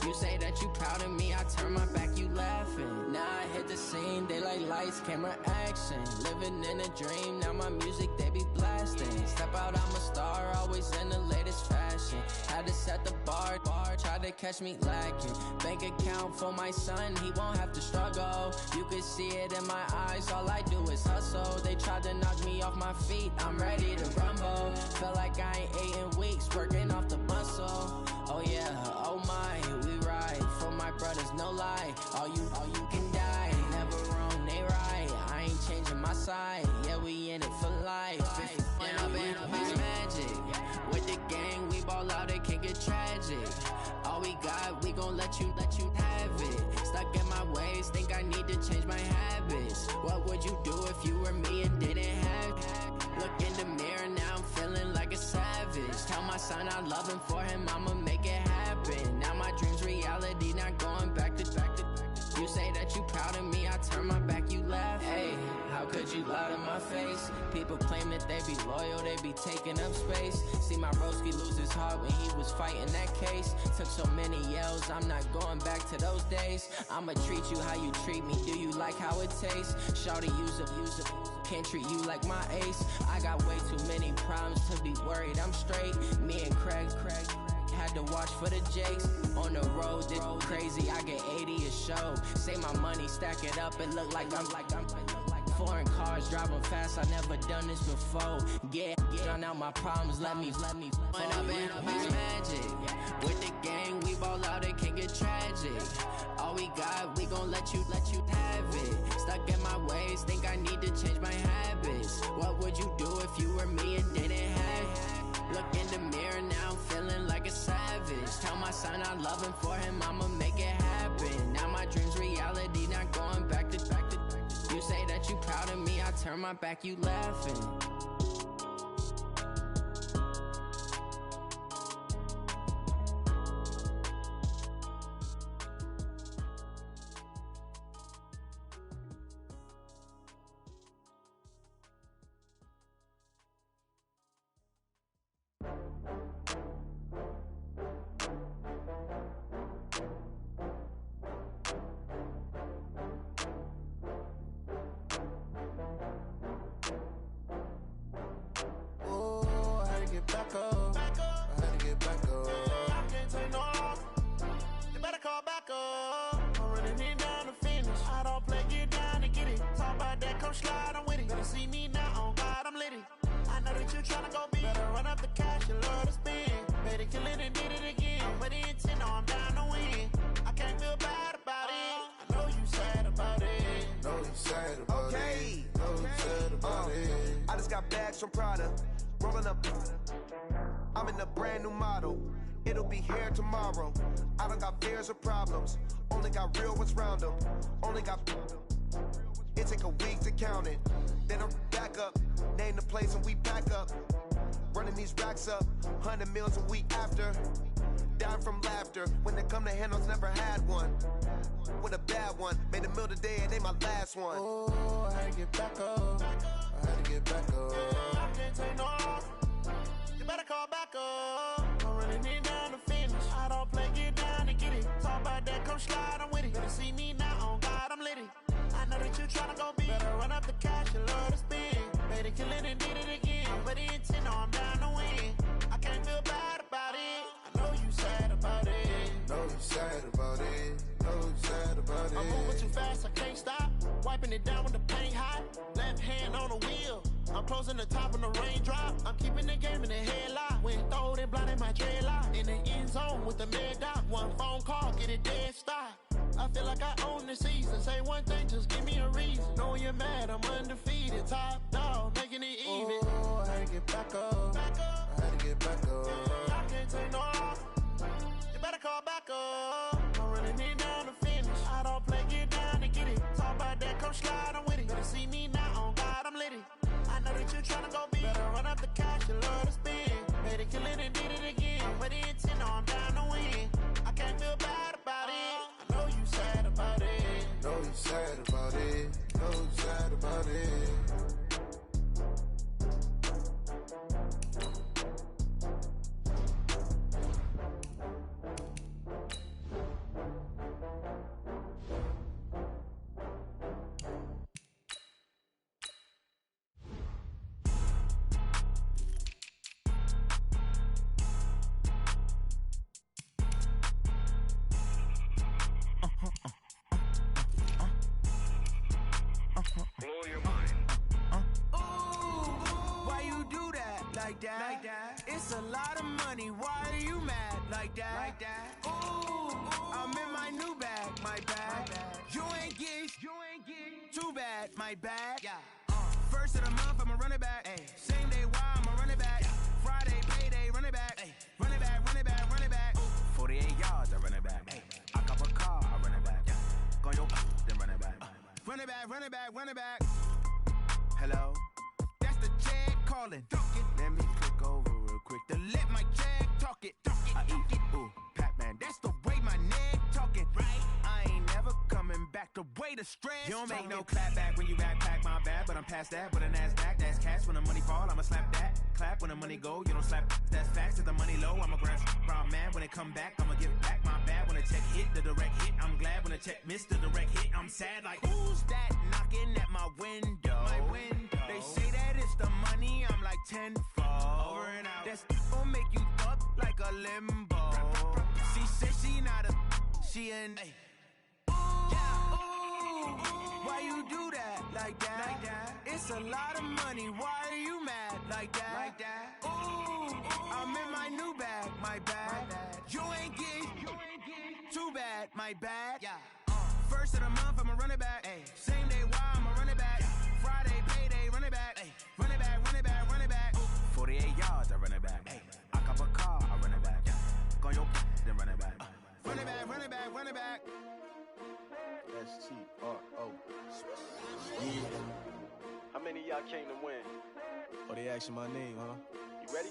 You say that you proud of me, I turn my back, you laughing. Now I hit the scene, they like lights, camera, action. Living in a dream, now my music, they be blasting. Step out, I'm a star, always in the latest fashion. Had to set the bar, try to catch me lacking. Bank account for my son, he won't have to struggle. You can see it in my eyes, all I do is hustle. They tried to knock me off my feet, I'm ready to rumble. Felt like I ain't ate in weeks, working off the muscle. Oh yeah, oh my, we ride for my brothers, no lie. All you can die, never wrong, they right. side. Yeah, we in it for life. If you went up and up, it's magic. With the gang, we ball out, it can get tragic. All we got, we gon' let you have it. Stuck in my ways, think I need to change my habits. What would you do if you were me and didn't have it? Look in the mirror, now I'm feeling like a savage. Tell my son I love him, for him I'ma make it happen. Now my dream's reality, not going back to. You say that you proud of me, I turn my back, you laugh. Hey, how could you lie to my face? People claim that they be loyal, they be taking up space. See my broski lose his heart when he was fighting that case. Took so many yells, I'm not going back to those days. I'ma treat you how you treat me, do you like how it tastes? Shawty, use it. Can't treat you like my ace. I got way too many problems to be worried, I'm straight. Me and Craig had to watch for the Jakes. On the road, this crazy, I get 80 a show. Say my money, stack it up, it look like I'm foreign cars, driving fast, I never done this before. Get drown out my problems, let me went up and up, it's magic. With the gang, we ball out, it can get tragic. All we got, we gon' let you have it. Stuck in my ways, think I need to change my habits. What would you do if you were me and didn't have it? Look in the mirror, now I'm feeling like a savage. Tell my son I love him, for him I'ma make it happen. Now my dream's reality, not going back to. You say that you proud of me, I turn my back, you laughing. Back up. I had to get back up. I can't take no loss. You better call back up. I'm running it down to finish. I don't play, get down to get it. Talk about that, come slide, I'm with it. Better see me now, on God, I'm lit it. I know that you tryna go big. Better run up the cash, you love to spend. Better kill it and did it again. But the intent, no, I'm down to win. I can't feel bad about it. I know you sad about it. Know you sad about it. Know you sad about it. I just got bags from Prada. Rolling up, I'm in a brand new model. It'll be here tomorrow. I don't got fears or problems. Only got real ones round them. Only got. It take a week to count it. Then I'm back up. Name the place and we back up. Running these racks up. 100 meals a week after. Dying from laughter. When they come to handles, never had one. With a bad one. Made a meal today and they my last one. Oh, I had to get back up. I had to get back up. I can't take no loss. You better call back up. I'm running it down to finish. I don't play, get down to get it. Talk about that, come slide, I'm with it. Better see me now, on God, I'm lit it. I know that you tryna go big. Better run up the cash, you love to spend. Better kill it and did it again. But the intent, no, I'm down to win. I can't feel bad about it. I know you sad about it. Know you sad about it. Know you sad about it. I'm moving too fast, I can't stop. Wiping it down with the paint hot. Left hand on the wheel. I'm closing the top on the raindrop. I'm keeping the game in the headlock. When throwed and blinded my dreadlock. In the end zone with the mad dot. One phone call, get it dead stop. I feel like I own the season. Say one thing, just give me a reason. Knowing you're mad, I'm undefeated. Top dog, making it even. Oh, I had to get back up. I had to get back up. I can't take no loss. You better call back up. I'm running it down to finish. I don't play, get down to get it. Talk about that, come slide, I'm with it. Better see me now, on God, I'm lit it. I know that you tryna go big. Better run up the cash, you love to spend. Better kill it and did it again. But the intent, no, I'm down to win. I can't feel bad about it. I know you sad about it. Know you sad about it. Know you sad about it. It's a lot of money, why are you mad like that? Ooh, I'm in my new bag, my bag. You ain't get too bad, my bag. First of the month, I'ma run it back. Same day, why I'ma run it back. Friday, payday, run it back. Run it back, run it back, run it back. 48 yards, I run it back. I cop a car, I run it back. Go your then run it back. Run it back, run it back, run it back. Hello, that's the Jag calling. Let me click over real quick to let my Jag talk it. I eat it, ooh, Pac-Man. That's the way my neck talking. Right, I ain't never coming back. The way the stress. You don't make no clap back when you backpack my bad, but I'm past that. With a NASDAQ, that's cash. When the money fall, I'ma slap that. Clap when the money go, you don't slap. That's facts. If the money low, I'ma grab brown man. When it come back, I'ma give back my bad. When the check hit, the direct hit. I'm glad when the check missed the direct hit. I'm sad like who's that knocking at my window? My window. They say that it's the money. I'm like tenfold. Over and out. That's gon' make you up like a limbo. She said she not a. She an. Why you do that like that? Like that? It's a lot of money. Why are you mad like that? Like that? Ooh, I'm in my new bag. My bad. You ain't getting too bad. My bad. Yeah. First of the month, I'ma run it back. Same day, why I'ma run it back. Friday, payday, run it back. Run it back, run it back, run it back. 48 yards, I run it back. I cop a car, I run it back. Go your then run it back. Run it back, run it back, run it back. S-T-R-O. Yeah. How many of y'all came to win? Oh, they asking my name, huh? You ready?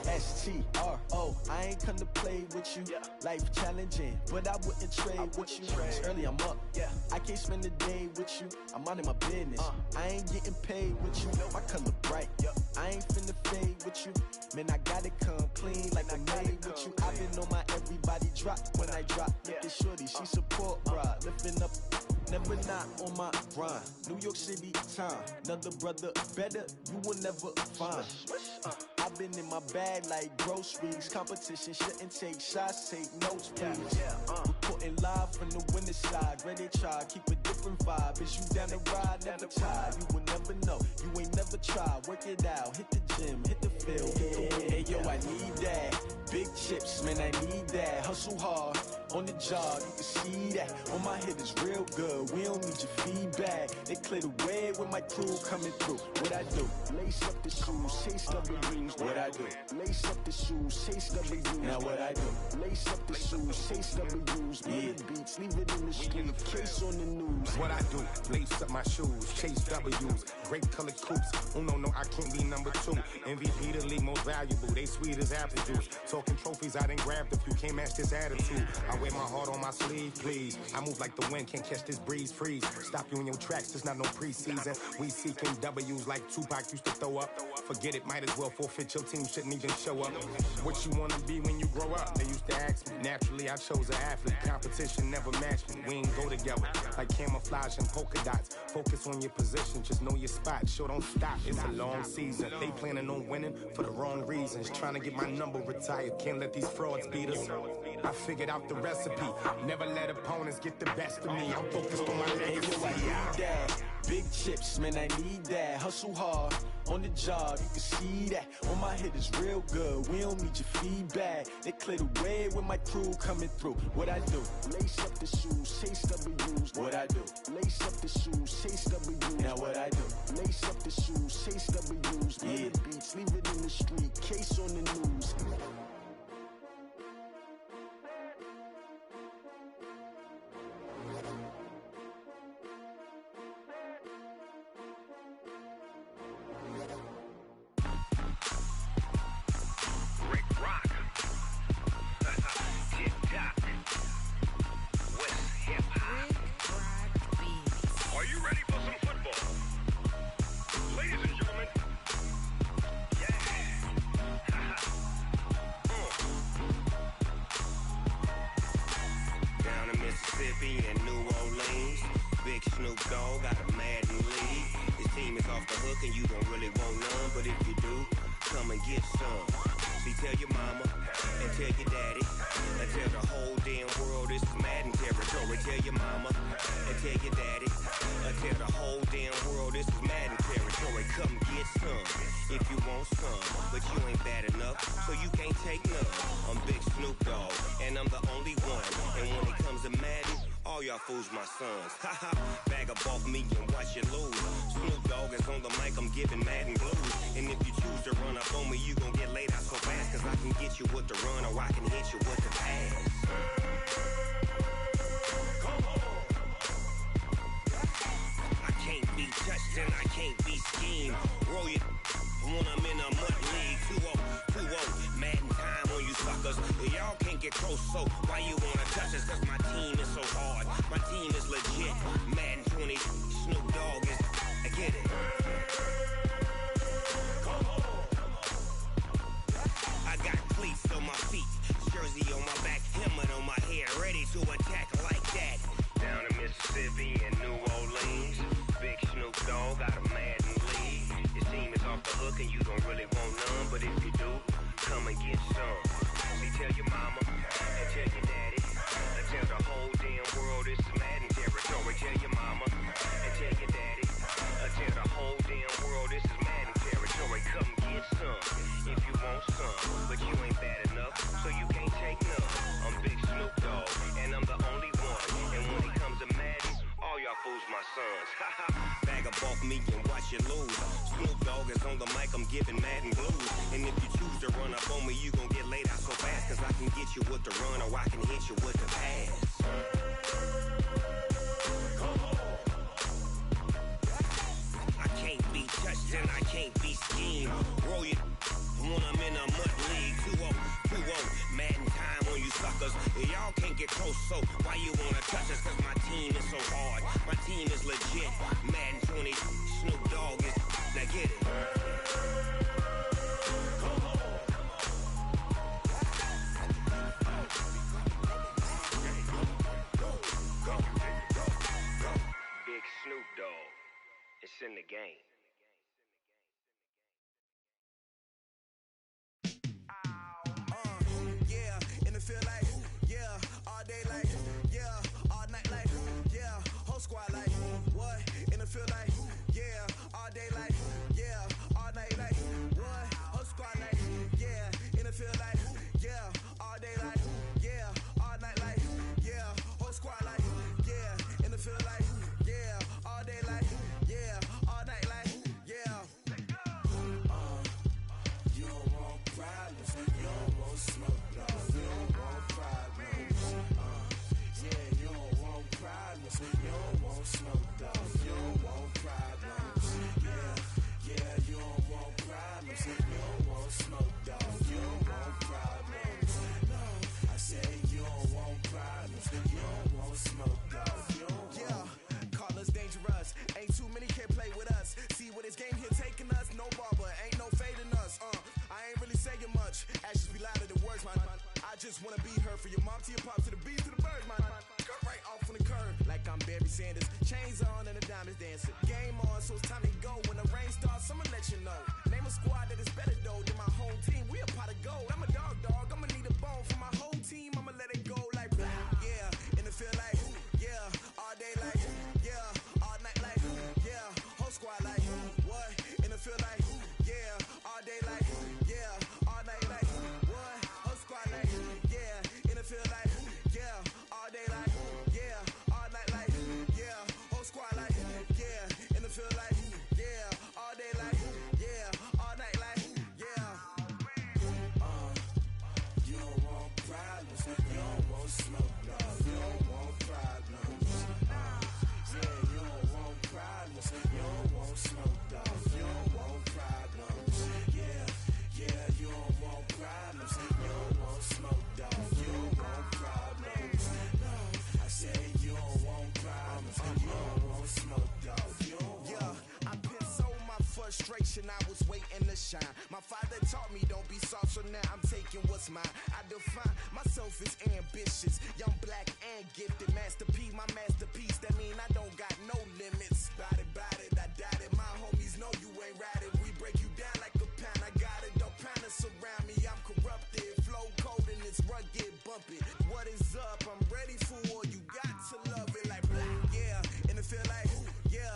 S-T-R-O. I ain't come to play with you. Yeah. Life challenging, but I wouldn't trade with you. It's early, I'm up. Yeah. I can't spend the day with you. I'm minding my business. I ain't getting paid with you. My color bright. I ain't finna fade with you. Man, I gotta come clean like I made with you. I've been on my everybody drop when I drop. Look at shorty, she support, bruh. Lifting up, never not on my grind. New York City time. Another brother better, you will never find. I've been in my bag like groceries. Competition shouldn't take shots, take notes, please. Reporting live from the winning side. Ready to try, keep a different vibe. Is you down the ride, never tired. You will never know, you ain't never tried. Work it out, hit the gym, hit the field. Hey yo, I need that. Big chips, man, I need that. Hustle hard, on the job, you can see that. On my head is real good, we don't need your feedback. They clear the way with my crew coming through. What I do? Lace up the shoes, chase W's. What I do? Lace up the shoes, chase W's. Now what I do? Lace up the shoes, chase W's. Million beats, leave it in the street, case on the news. What I do? Lace up my shoes, chase W's. Great colored coops. Oh no, I can't be number 2. MVP the league most valuable. They sweet as apple juice. Talking trophies, I done grabbed a few. Can't match this attitude. I wear my heart on my sleeve, please. I move like the wind, can't catch this breeze, freeze. Stop you in your tracks, there's not no preseason. We seeking W's like Tupac used to throw up. Forget it, might as well forfeit. Your team shouldn't even show up. What you wanna be when you grow up? They used to ask me. Naturally, I chose an athlete. Competition never matched me. We ain't go together like camouflage and polka dots. Focus on your position, just know your spot. Sure, don't stop. It's a long season. They planning on winning for the wrong reasons. Trying to get my number retired. Can't let these frauds beat us. I figured out the recipe. Never let opponents get the best of me. I'm focused on my legacy. I need that. Big chips, man, I need that. Hustle hard, on the job, you can see that. On my head is real good, we don't need your feedback. They clear the way with my crew coming through. What I do? Lace up the shoes, chase W's. What I do? Lace up the shoes, chase W's. Now what I do? Lace up the shoes, chase W's. Million beats, leave it in the street, case on the news. tell the whole damn world this is Madden territory. Come get some if you want some, but you ain't bad enough, so you can't take none. I'm Big Snoop Dogg, and I'm the only one. And when it comes to Madden, all y'all fools my sons. Haha, bag up off me and watch you lose. Snoop Dogg is on the mic, I'm giving Madden blues. And if you choose to run up on me, you gon' get laid out so fast, cause I can get you with the run or I can hit you with the pass. I can't be touched and I can't be schemed. Roll you when I'm in a mud league. 2-0, Madden time on you suckers. Y'all can't get close, so why you wanna touch us? Cause my team is so hard, my team is legit. Madden 20, Snoop Dogg is, I get it. I got cleats on my feet, jersey on my back, helmet on my head, ready to attack like that. Down in Mississippi and New Orleans, Big Snoop Dogg got a Madden league. Your team is off the hook and you don't really want none, but if you do, come and get some. See, tell your mama and tell your daddy, and tell the whole damn world this is Madden territory. Tell your mama and tell your daddy, and tell the whole damn world this is Madden territory. Come get some if you want some, but you ain't bad enough, so you can't take none. I'm Big Snoop Dogg, and I'm the only one. And when it comes to Madden, all y'all fools my sons. Haha, bag up off me and watch you lose. Snoop Dogg is on the mic, I'm giving Madden blues. And if you choose to run up on me, you gon' get laid out so fast, cause I can get you with the run or I can hit you with the pass. I can't be touched and I can't be schemed. Roll you when I'm in a mud league. 2-0, Madden time on you suckers. Y'all can't get close, so why you wanna touch us? Cause my team is so hard, my team is legit. Madden 20, Snoop Dogg is, now get it. Big Snoop Dogg, it's in the game. Yeah, in the field like, yeah, all day like, yeah, all night like, yeah, whole squad like, what? In the field like, yeah, all day like, yeah, all night like, what? Whole squad like, yeah, in the field like, yeah, all day like, yeah, all night like, yeah, whole squad like, yeah, in the field like, yeah, all day like, yeah, all night like, yeah. You don't want problems, you don't want smoke, dog. You don't want problems. Yeah, you don't want problems, you don't want smoke, dog. You don't want problems. Yeah, you don't want problems, you don't want smoke, dog. You don't want problems. No, I say you don't want problems, you don't want smoke, dog. You don't want. Call us dangerous, ain't too many can play with us. See what this game here taking us, no barber, ain't no fading us. I ain't really saying much, actions be louder than words, man. I just wanna be heard for your mom to your pop to the beat to the birds, man. Cut right off on the curb, like I'm Barry Sanders. Chains on and the diamonds dancing. Game on, so it's time to go. When the rain starts, I'ma let you know. Name a squad that is better though than my home team. We a pot of gold. I'm a dog, I'ma need a bone for my whole team. I'ma let it go like blah. Yeah, in the field like, yeah, all day like, yeah, all night like, yeah, whole squad like, what? In the field like, yeah, all day like, yeah, all night like, what? Whole squad like, yeah, in the field like, yeah, all day like, yeah, all night like, yeah, whole squad like, yeah, in the field like, yeah, all day like, yeah, all night like, yeah. You don't want problems, you don't want smoke, dog. You don't want problems. Yeah, you don't want problems, you don't want smoke, dog. You don't want problems. Yeah, you don't want problems, you don't want smoke, dog. You don't want problems. No, I say you don't want problems, you don't want smoke, dog. You don't want. Yeah, I pissed so my frustration, I was waiting to shine. My father taught me don't be soft, so now I'm taking what's mine. I define myself as ambitious, young, black, and gifted. Master P, my masterpiece. That mean I don't got no limits. Bout it, I doubt it. My homies know you ain't ratted. We break you down like a pound. I got it, don't pound us around me. I'm corrupted, flow cold and it's rugged, bumpy. What is up? I'm ready for war. You got to love it like blah. Yeah, in the field like, yeah.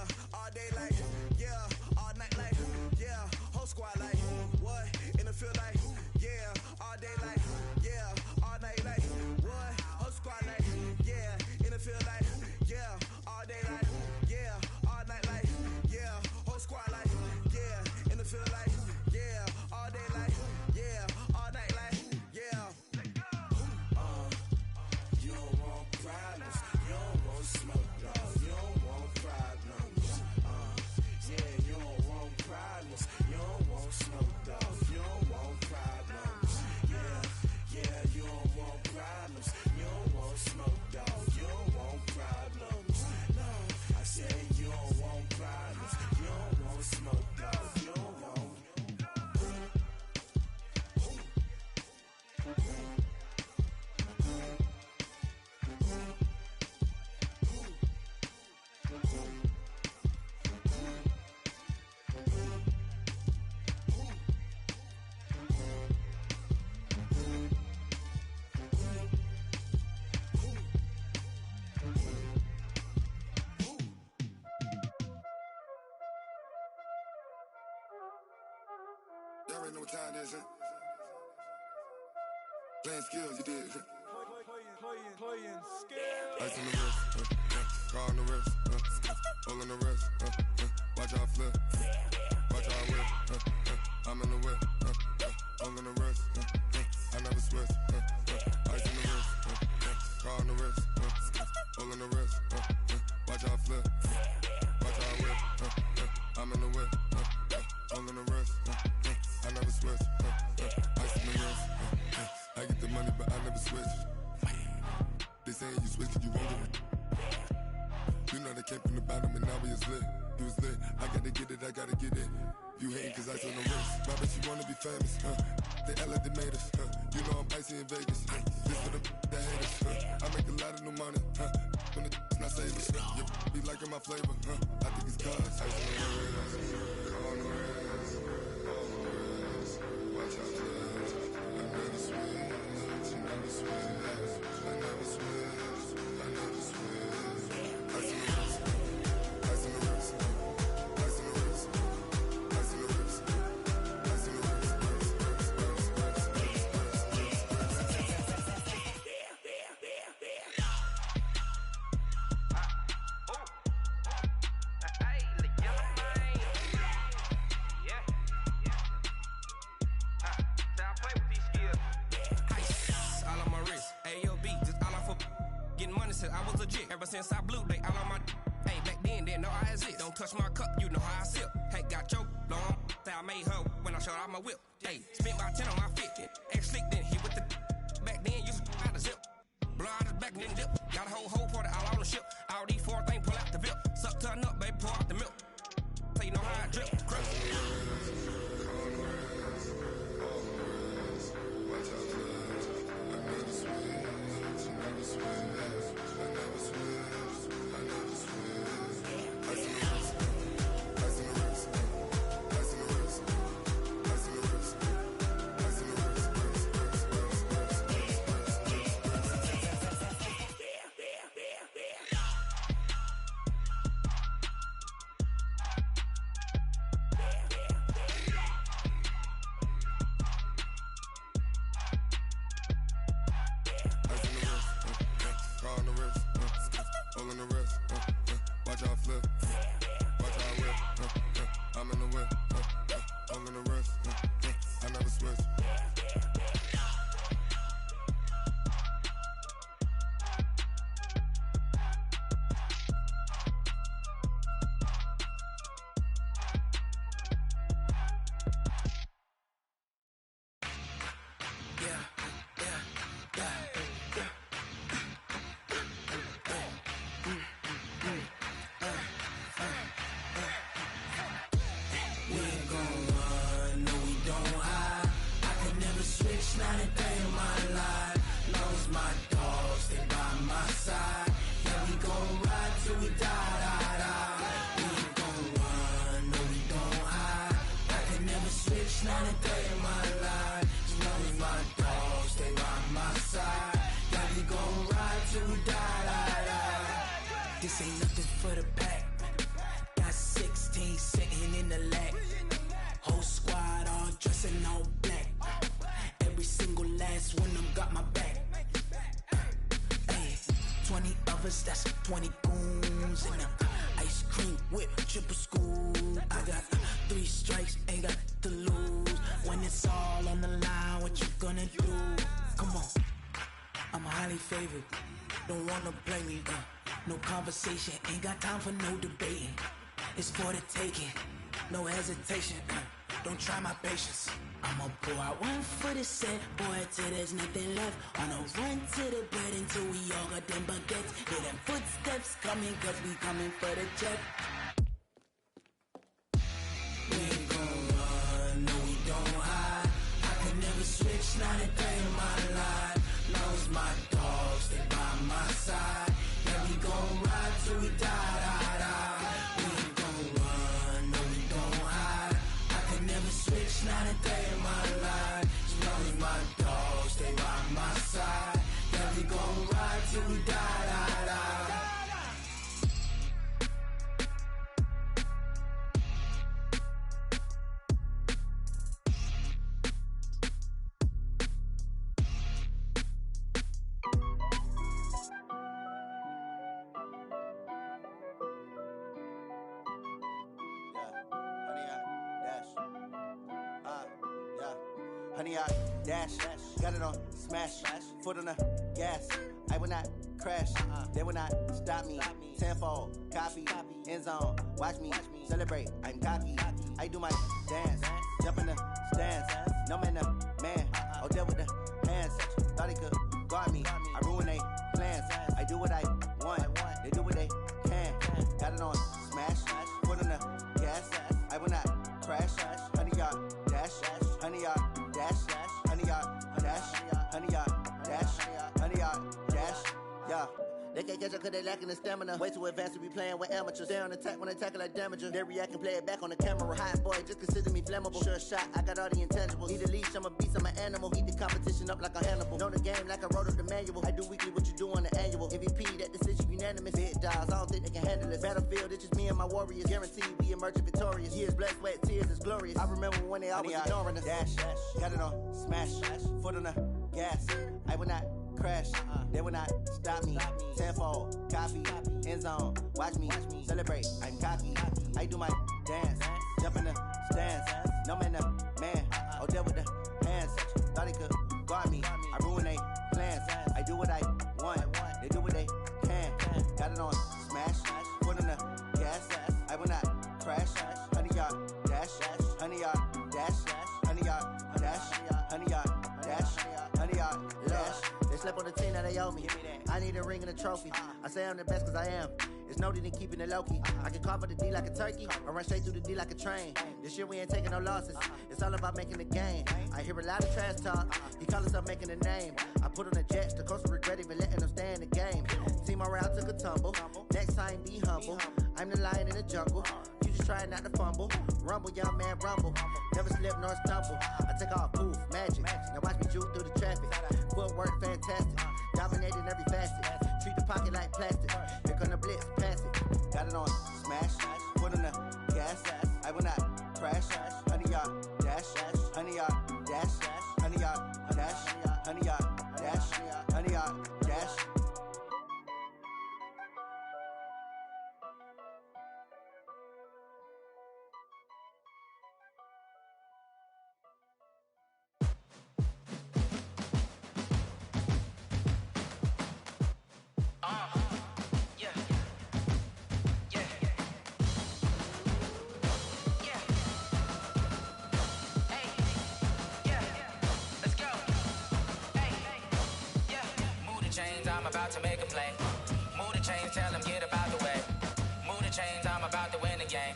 already know what time it is, huh? Playing skills, you did. Playing skills. Ice on the wrist, car on the wrist, all on the wrist, watch out flip, watch out whip, I'm in the whip, all on the wrist, I never switch, ice on the wrist, car on the wrist, all on the wrist, watch out flip, watch out whip, I'm in the whip, all on the wrist, I never switch, ice on the wrist, I get the money but I never switch. They saying you switch cause you won't do it. You know they came from the bottom and now we is lit. You was lit, I gotta get it, I gotta get it. You hating cause ice on the wrist. My bitch, you wanna be famous, They act like they made us, You know I'm icy in Vegas, This for the that hate us, I make a lot of new money, When it's not savers, You be liking my flavor, I think it's cause ice on the wrist, on the wrist, on the wrist. Watch out, cuz I never switch, you never switch. I never switch, I never switch. Ice on the wrist, ice on the wrist, ice on the wrist, ice on the wrist, ice on the wrist, I was legit. Ever since I blew, they all on my hey, back then, didn't know I exist. Don't touch my cup, you know how I sip. Hey, got choked, long. Say I made her when I showed out my whip. Hey, spent about 10 on my fit. Ex-slick, then hit with the back then, used to out the zip. Blow out his back, then dip. Got a whole party all on the ship. All these 4 things, pull out the VIP. Suck, turn up, baby, pour out the milk. So you know how I drip. Crush. This ain't nothing for the pack. Got 16 sitting in the lap. Whole squad all dressing all black. Every single last one of them got my back. Hey, 20 of us, that's 20 goons. And ice cream whip, triple school. I got 3 strikes, ain't got to lose. When it's all on the line, what you gonna do? Come on, I'm highly favored. Don't wanna blame me, no conversation, ain't got time for no debating. It's for the taking, no hesitation. Don't try my patience. I'ma pour out one for the set, boy, till there's nothing left. On a run to the bed until we all got them baguettes. Hear them footsteps coming, cause we coming for the check. We ain't gon' run, no we don't hide. I can never switch, not a day in my life. Long as my dogs, they by my side. Yeah, we gon' ride till we die. We ain't gon' run, no we don't hide. I can never switch, not a day in my life. As long as my dogs, they by my side. Yeah, we gon' ride till we die. 100 yard dash. Got it on smash, foot on the gas. I will not crash, they will not stop me. Tenfold, copy, end zone, watch me celebrate. I'm cocky, I do my dance, jump in the stands. No man, the man, oh, deal with the hands. Thought he could guard me, I ruin they plans. I do what I want, they do what they can. Got it on smash, foot on the gas. I will not crash, 100 yard dash, 100 yard dash, 100 yard dash, 100 yard dash, 100 yard dash, yeah. They can't catch up cause they lacking the stamina. Way too advanced to be playing with amateurs. Stay on attack when they tackle like damager. They react and play it back on the camera. Hot boy, just consider me flammable. Sure shot, I got all the intangibles. Need a leash, I'm a beast, I'm an animal. Heat the competition up like a Hannibal. Know the game like I wrote up the manual. I do weekly what you do on the annual. MVP, that decision unanimous. Big dogs, I don't think they can handle this. Battlefield, it's just me and my warriors. Guaranteed we emerge victorious. Years, blood, sweat, tears, it's glorious. I remember when they always ignoring us. Dash, got it on smash, foot on the gas. I will not crash, they will not stop me. Tenfold, copy, end zone, watch me celebrate. I'm cocky, I do my dance, jump in the stands. No man, the man, oh, deal with the hands. Thought he could guard me, I ruin they plans. I do what I want, they do what they can. Got it on smash, foot on the gas. I will not crash, 100 yard dash, 100 yard dash, 100 yard dash, 100 yard dash, 100 yard dash. They slept on the team, now they owe me. I need a ring and a trophy. I say I'm the best cause I am. It's no need in keeping it low-key. I can carve up the D like a turkey, or run straight through the D like a train. This year we ain't taking no losses. It's all about making the game. I hear a lot of trash talk. He call himself making a name. I put on the Jets, the coach will regret even letting them stay in the game. Team morale took a tumble. Next time be humble. I'm the lion in the jungle. You just try not to fumble. Rumble, young man, rumble. Never slip nor stumble. I take off, poof, magic. Now watch me juke through the traffic. Footwork fantastic. Dominating every facet. Treat the pocket like plastic. Here come the blitz, pass it. Got it on smash, foot on the gas. I will not crash. 100 yard dash, 100 yard dash, 100 yard dash, 100 yard dash, 100 yard dash. I'm about to make a play. Move the chains, tell them get about the way. Move the chains, I'm about to win the game.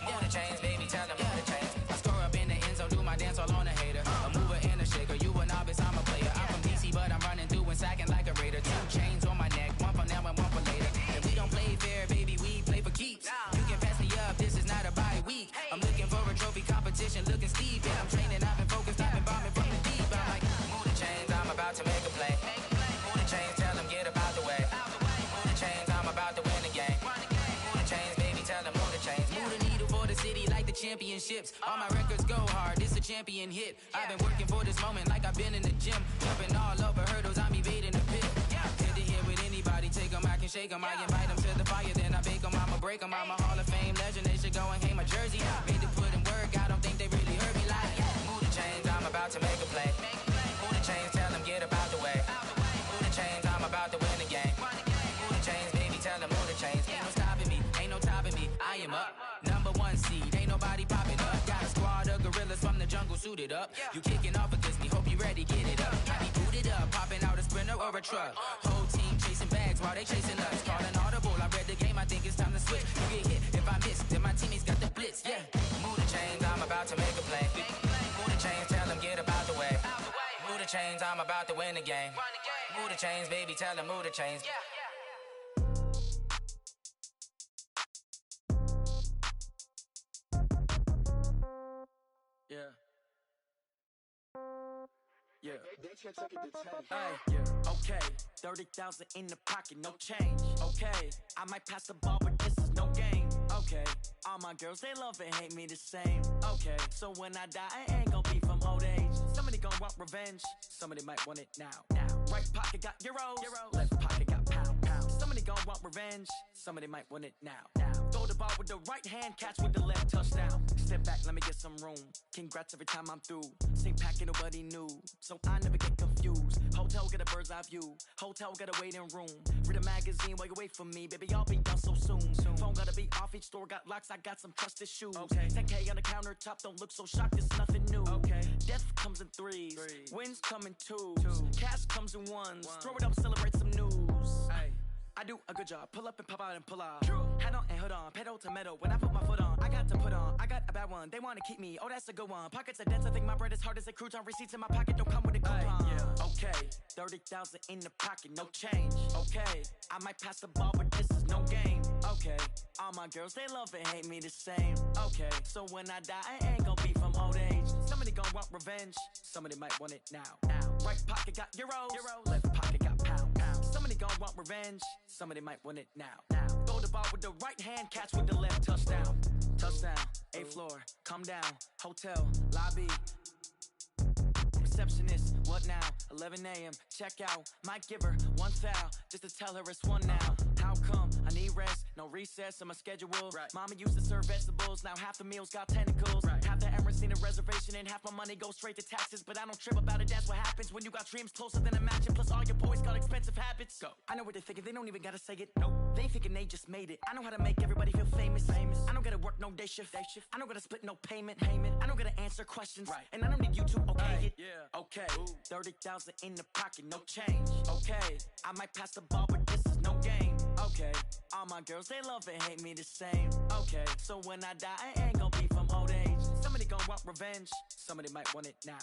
Move the chains, baby, tell them move the chains. I score up in the end zone, do my dance all on a hater. A mover and a shaker, you a novice, I'm a player. I'm from DC, but I'm running through and sacking like a raider. 2 chains on my neck, one for now and one for later. And we don't play fair, baby, we play for keeps. You can pass me up, this is not a bye week. I'm looking for a trophy competition, looking steep. And I'm training, I've been focused, I've been bombing from the deep. I'm like, move the chains, I'm about to make a play. Move the chains, tell them get about the way. Move the chains, I'm about to win the game. Move the chains, baby, tell them move the chains. Move the needle for the city like the championships. All my records go hard, this a champion hit. I've been working for this moment like I've been in the gym. Jumping all over hurdles, I'm evading the pit. Head to head with anybody, take them, I can shake them. I invite them to the fire, then I bake them, I'ma break them. I'm a Hall of Fame legend, they should go and hang my jersey. Made to put in work, I don't think they really heard me like, move the chains, I'm about to make a play. Move the chains, tell them get about the way. Move the chains, I'm about to win the game. Move the chains, baby, tell them move the chains. Ain't no stopping me, ain't no topping me, I am up. Number 1 seed, ain't nobody popping up. Got a squad of gorillas from the jungle suited up. You kicking off against me, hope you ready, get it up. I be booted up, popping out a Sprinter or a truck. Whole team chasing bags while they chasing us. Calling audible, I read the game, I think it's time to switch. You get hit, if I miss, then my teammates got the blitz, yeah. Move the chains, I'm about to make a play. Move the chains, tell them get about the way. Move the chains, I'm about to win the game. Move the chains, baby, tell them move the chains. Yeah. Yeah. Hey, yeah. Okay. 30,000 in the pocket, no change. Okay. I might pass the ball, but this is no game. Okay. All my girls, they love and hate me the same. Okay. So when I die, I ain't gon' be from old age. Somebody gon' want revenge. Somebody might want it now. Right pocket got euros. Left pocket got pound. Somebody gon' want revenge. Somebody might want it now. Throw the ball with the right hand, catch with the left, touchdown. Step back, let me get some room. Congrats every time I'm through. Same packet, nobody knew, so I never get confused. Hotel, get a bird's eye view. Hotel, get a waiting room. Read a magazine while you wait for me, baby, I'll be done so soon. Phone gotta be off, each store got locks, I got some trusted shoes. 10K on the countertop, don't look so shocked, it's nothing new. Death comes in threes, wins come in twos. Cash comes in ones, throw it up, celebrate some news. I do a good job, pull up and pop out and pull out. Hat on and hood on, pedal to metal. When I put my foot on, I got to put on. I got a bad one, they wanna keep me. Oh, that's a good one. Pockets are dense, I think my bread is hard as a crouton. Receipts in my pocket don't come with a coupon. Okay, 30,000 in the pocket, no change. Okay, I might pass the ball, but this is no game. Okay, all my girls, they love and hate me the same. Okay, so when I die, I ain't gon' be from old age. Somebody gon' want revenge, somebody might want it now. Right pocket got euros, left pocket got pounds. Somebody gon' want revenge, somebody might want it now. Throw the ball with the right hand, catch with the left, touchdown. Touchdown, 8th floor, come down, hotel, lobby. Receptionist, what now? 11 a.m., check out. Might give her one foul, just to tell her it's one now. How come? I need rest, no recess in my schedule. Mama used to serve vegetables, now half the meals got tentacles. Half the errands need a reservation and half my money goes straight to taxes. But I don't trip about it, that's what happens when you got dreams closer than a mansion. Plus all your boys got expensive habits. Go. I know what they're thinking, they don't even gotta say it. Nope. They thinking they just made it. I know how to make everybody feel famous. I don't gotta work no day shift. I don't gotta split no payment. I don't gotta answer questions. And I don't need you to okay it. Okay, 30,000 in the pocket, no change. Okay, I might pass the ball, but this is no game. Okay, all my girls, they love and hate me the same. Okay, so when I die, I ain't gon' be from old age. Somebody gon' want revenge, somebody might want it now.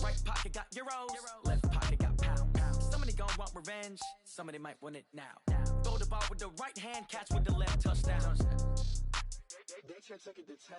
Right pocket got euros, left pocket got pounds. Somebody gon' want revenge, somebody might want it now. Throw the ball with the right hand, catch with the left, touchdown. They can't take it to 10.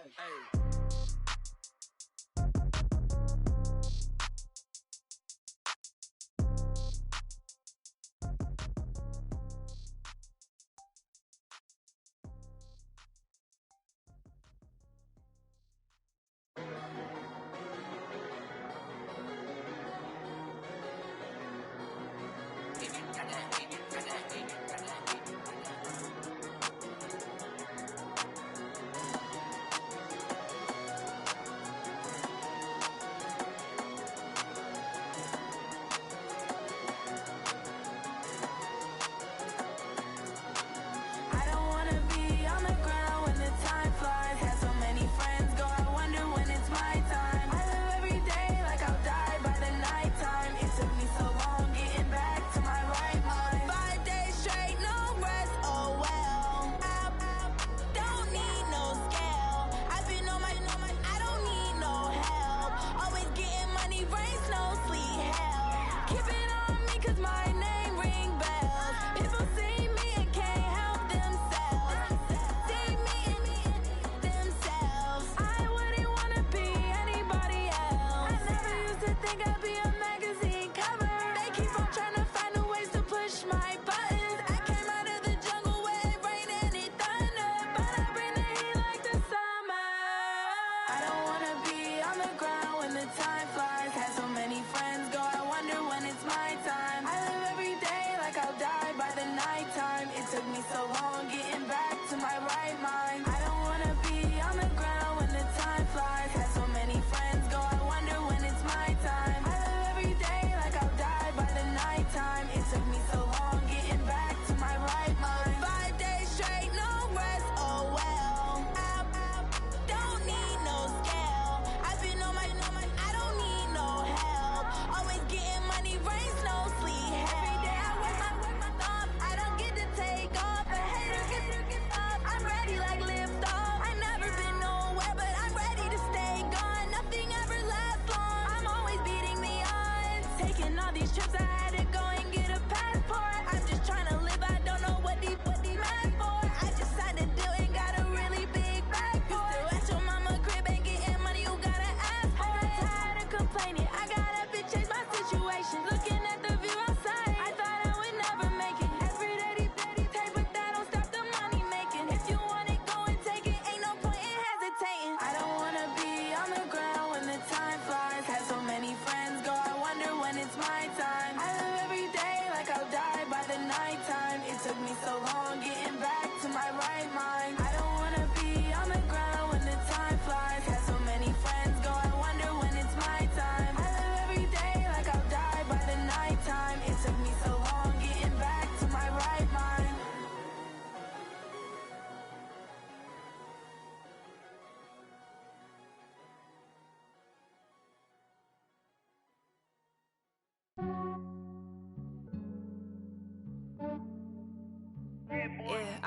So long getting back to my right mind. I don't wanna be on the ground when the time flies.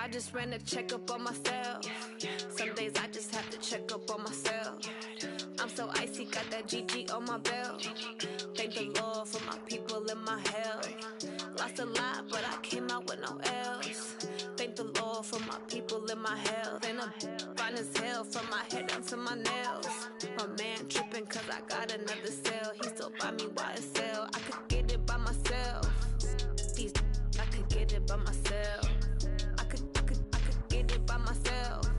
I just ran a checkup on myself. Some days I just have to check up on myself. I'm so icy, got that GG on my belt. Thank the Lord for my people in my health. Lost a lot, but I came out with no L's. Thank the Lord for my people in my health. And I'm fine as hell from my head down to my nails. My man tripping cause I got another cell. He still buy me YSL. I could get it by myself. These I could get it by myself. I could get it by myself.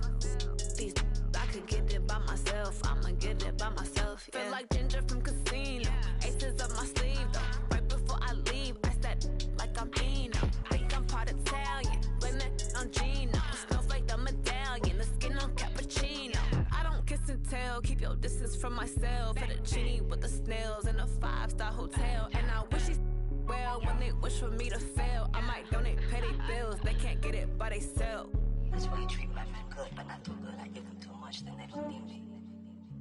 These I could get it by myself. I'ma get it by myself. Yeah. Feel like Ginger from Casino. Aces up my sleeve though. Right before I leave, I said like I'm Dino. Think I'm part Italian. Blame it on Gino. Smells like the medallion. The skin on cappuccino. I don't kiss and tell. Keep your distance from myself. Fettuccine with the snails in a 5-star hotel. And I wish he's well when they wish for me to fail. I might donate petty bills. They can't get it by themselves. That's why you treat my friend good, but not too good. I give them too much, then they don't need me.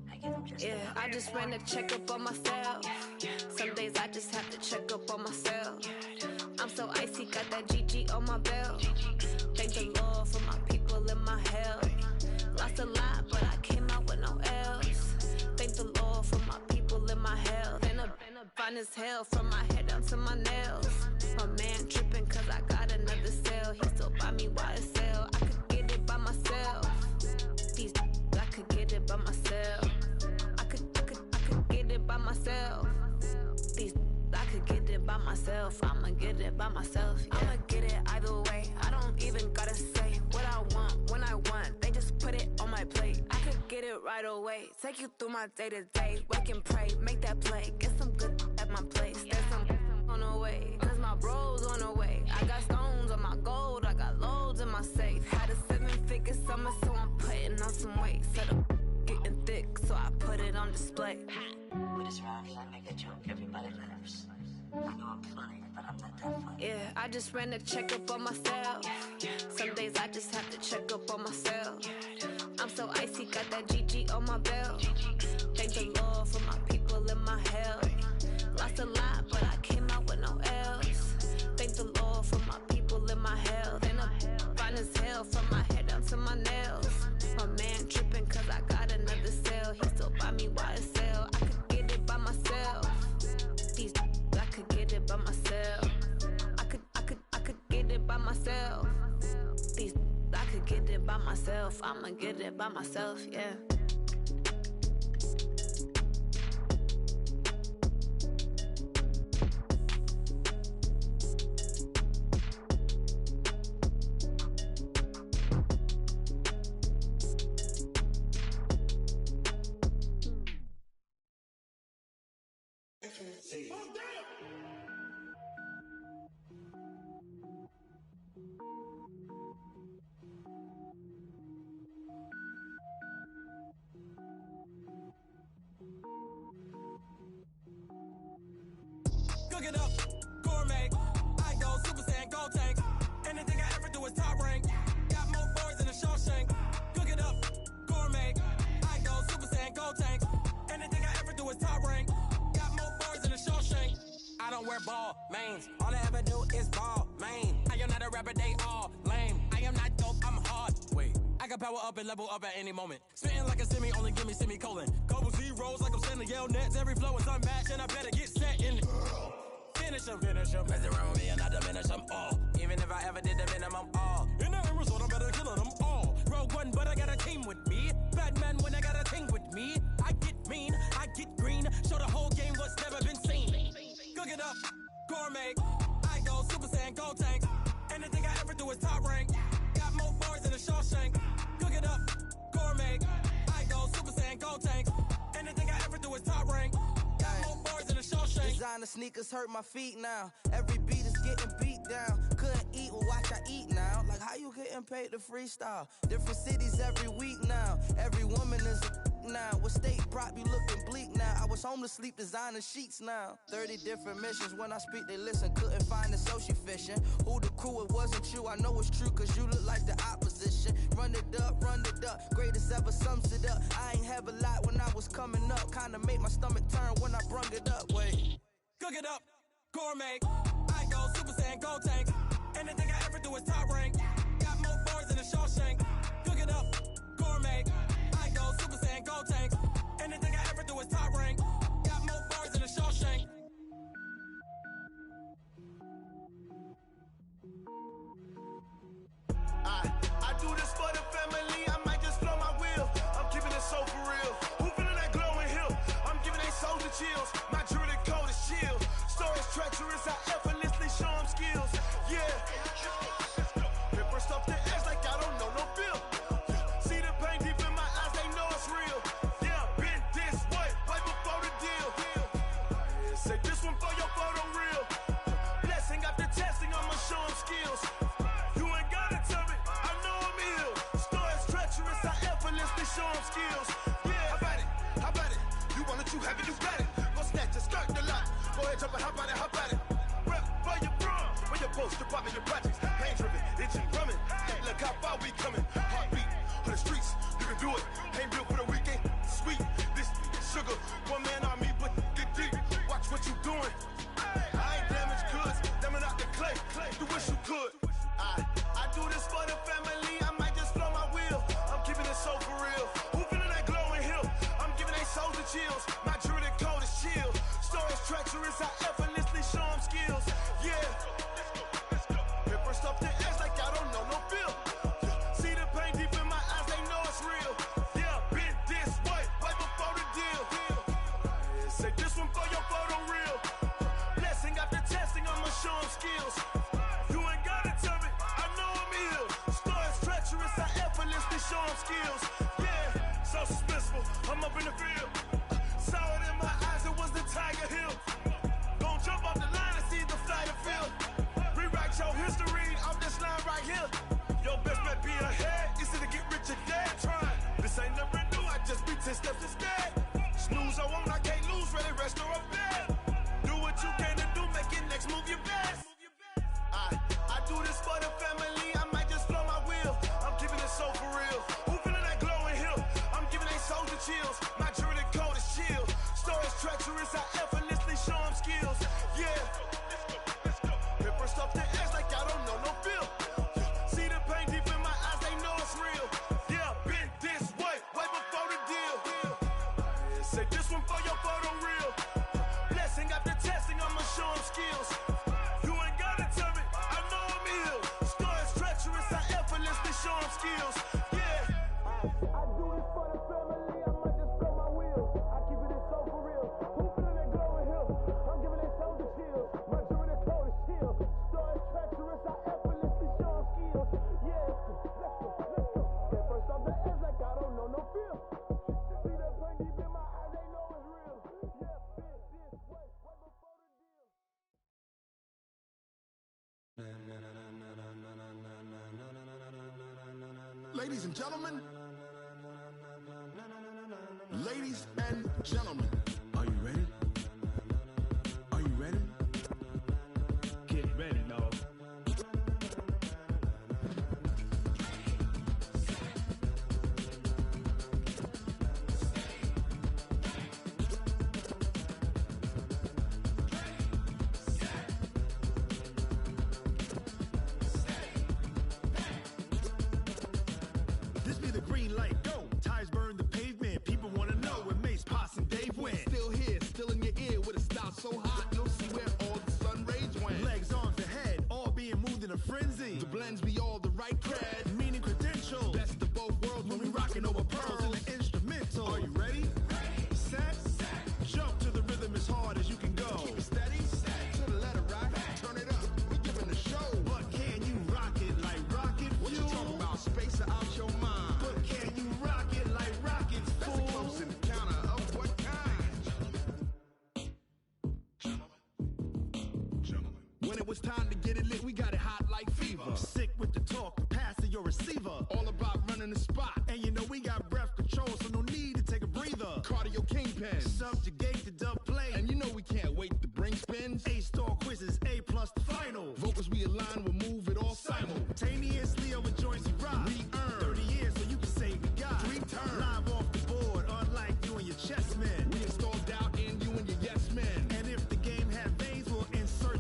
I give them just yeah, I just ran a checkup on myself. Some days I just have to check up on myself. I'm so icy, got that GG on my belt. Thank the Lord for my people in my health. Lost a lot, but I came out with no L's. Thank the Lord for my people in my health. And I'm fine as hell from my head down to my nails. My man tripping cause I got another cell. He still buy me YSL. I could get it by myself. These I could get it by myself. I could get it by myself. These I could get it by myself. I'ma get it by myself. Yeah. I'ma get it either way. I don't even gotta say what I want when I want. They just put it on my plate. I could get it right away. Take you through my day to day. Wake and pray, make that play. Get some good at my place. There's some on the way. Cause my bro's on the way. I got stones on my gold. I got loads in my safe. Had a 7-figure summer, so I'm putting on some weight. Said I'm getting thick, so I put it on display. With this round, I make a joke, everybody laughs. I know I'm funny, but I'm not that funny. Yeah, I just ran a checkup on myself. Some days I just have to check up on myself. I'm so icy, got that GG on my belt. Thank the Lord for my people in my health. Lost a lot, but I came out with no L's. Thank the Lord for my people in my health. And I'm fine as hell from my head down to my nails. My man tripping cause I got another cell. He still buy me YSL. I could get it by myself. These I could get it by myself. I could get it by myself. These I could get it by myself. I'ma get it by myself, yeah. Cook it up, gourmet. I go Super Saiyan, gold tank. Anything I ever do is top rank. Got more boys in a Shawshank. Cook it up, gourmet. I go Super Saiyan, gold tank. Anything I ever do is top rank. Got more boys in a Shawshank. I don't wear ball mains. All I ever do is ball main. I am not a rapper, they all lame. I am not dope, I'm hard. Wait, I can power up and level up at any moment. Spitting like a semi, only give me semicolon. Couple zeros like I'm sending yell nets. Every flow is unmatched and I better get set in. Finish them. Mess around with me and I diminish them all. Even if I ever did the minimum all. In the end result, I'm better killing them all. Rogue One, but I got a team with me. Batman when I got a thing with me. I get mean, I get green. Show the whole game what's never been seen. Cook it up, gourmet. I go Super Saiyan, gold tank. Anything I ever do is top rank. Got more boys in a Shawshank. Cook it up, gourmet. I go Super Saiyan, gold tank. Anything I ever do is top rank. Got more boys in a Shawshank. Designer sneakers hurt my feet now. Every beat is getting beat down. Couldn't eat, well watch I eat now. Like how you getting paid to freestyle? Different cities every week now. Every woman is a now. What state prop you looking bleak now? I was home to sleep designer sheets now. 30 different missions. When I speak they listen. Couldn't find it so she fishing. Who the crew, it wasn't you. I know it's true cause you look like the opposition. Run it up. Greatest ever sums it up. I ain't have a lot when I was coming up. Kinda made my stomach turn when I brung it up. Wait. Cook it up, gourmet. I go Super Saiyan, gold tank. Anything I ever do is top rank. Got more boys I do this for the family, I might just blow my wheel. I'm keeping it so for real. Who feeling that glowing hill? I'm giving they souls the chills. My jewelry code is chill. Stories treacherous, I effortlessly show them skills. Yeah. Paper stuff to edge like I don't know no bill. See the pain deep in my eyes, they know it's real. Yeah, been this way, right before the deal. Say this one for your photo reel. Blessing after testing, I'ma show them skills. You ain't gotta tell me, I know I'm ill. Stories treacherous, I effortlessly show them skills. Yeah, how about it? How about it? You want it, you have it, you got it. Go snatch it, start the lot. Go ahead, jump it, how about it, how about it? Rep for your bra, for your poster, popping your projects. Pain driven, itching, drumming. Look how far we coming. Heartbeat on the streets, you can do it. Ain't built for the weekend. Sweet, this sugar, one man army, but get deep. Watch what you doing. I ain't damaged goods, damn it out the clay. You wish you could. I do this for the family, I might just blow my wheel. I'm keeping it so for real. Who feeling that glowing hill? I'm giving they souls the chills. My jewelry code is chill. Stories treacherous, I effortlessly show them skills. Yeah. Paper stuff to edge like I don't know no bill. See the pain deep in my eyes, they know it's real. Yeah, been this way, right before the deal. Say this one for your photo reel. Blessing after testing, I'ma show them skills. You ain't gotta tell me, I know I'm ill. Stories treacherous, I effortlessly show them skills. Yeah, so suspenseful, I'm up in the field. Saw it in my eyes, it was the Tiger Hill. Gon' jump off the line and see the flight of field. Rewrite your history off this line right here. Your best bet be ahead, easy to get rich or dead trying. This ain't never new, I just be 10 steps instead. Snooze I won't, I can't lose, ready, rest or a bed. Do what you can to do, make it next move your best. I do this for the family, I might just blow my wheel. I'm keeping it so for real. Who feeling that glowing hill? I'm giving they souls the chills. My jewelry code is chill. Stories treacherous, I effortlessly show them skills. Yeah. Paper stuff to edge like I don't know no bill. See the pain deep in my eyes, they know it's real. Yeah, been this way, right before the deal. Say this one for your photo reel. Blessing after testing, I'ma show them skills. You ain't gotta tell me, I know I'm ill. Stories treacherous, I effortlessly show them skills. Yeah. I do this for the family, I might just blow my wheel. I keep it so for real. Who feeling that glowing hill? I'm giving they souls the chills. My jewelry code is chill. Stories treacherous, I effortlessly show them skills. Yeah, let's go. Get first off the edge like I don't know no feel. See that pain deep in my eyes, they know it's real. Yeah, been this way, right before the deal. Ladies and gentlemen, ladies and gentlemen, are you ready? Are you ready? Get ready, dog. This be the green light, go. Tires burn the pavement. People wanna know where Mace, Pops, and Dave went. Still here, still in your ear with a style so hot, you'll see where all the sun rays went. Legs, arms, and head, all being moved in a frenzy. The blends be all the right cred, meaning credentials. Best of both worlds when we rockin' over pearls in the instrumental. Are you ready? Set, jump to the rhythm as hard as you can go. Keep it steady, to the letter right. Turn it up, we giving the show. But can you rock it like rocket? What you talking about? Space out your mind. But can you rock it like rockets? That's a close encounter of what kind? When it was time to get it lit, we got it hot like fever. Sick with the talk, passing your receiver. All about running the spot. And you know we got breath control, so no need to take a breather. Cardio kingpin, subjugate the dub play. And you know we can't wait to bring spins. A-star quizzes, A+ the final. Vocals we align, we'll move it all simultaneously over joints and rock. We earn 30 years so you can say we got 3 turns. Live off the board, unlike you and your chess men. We installed doubt in you and your yes men. And if the game had veins, we'll insert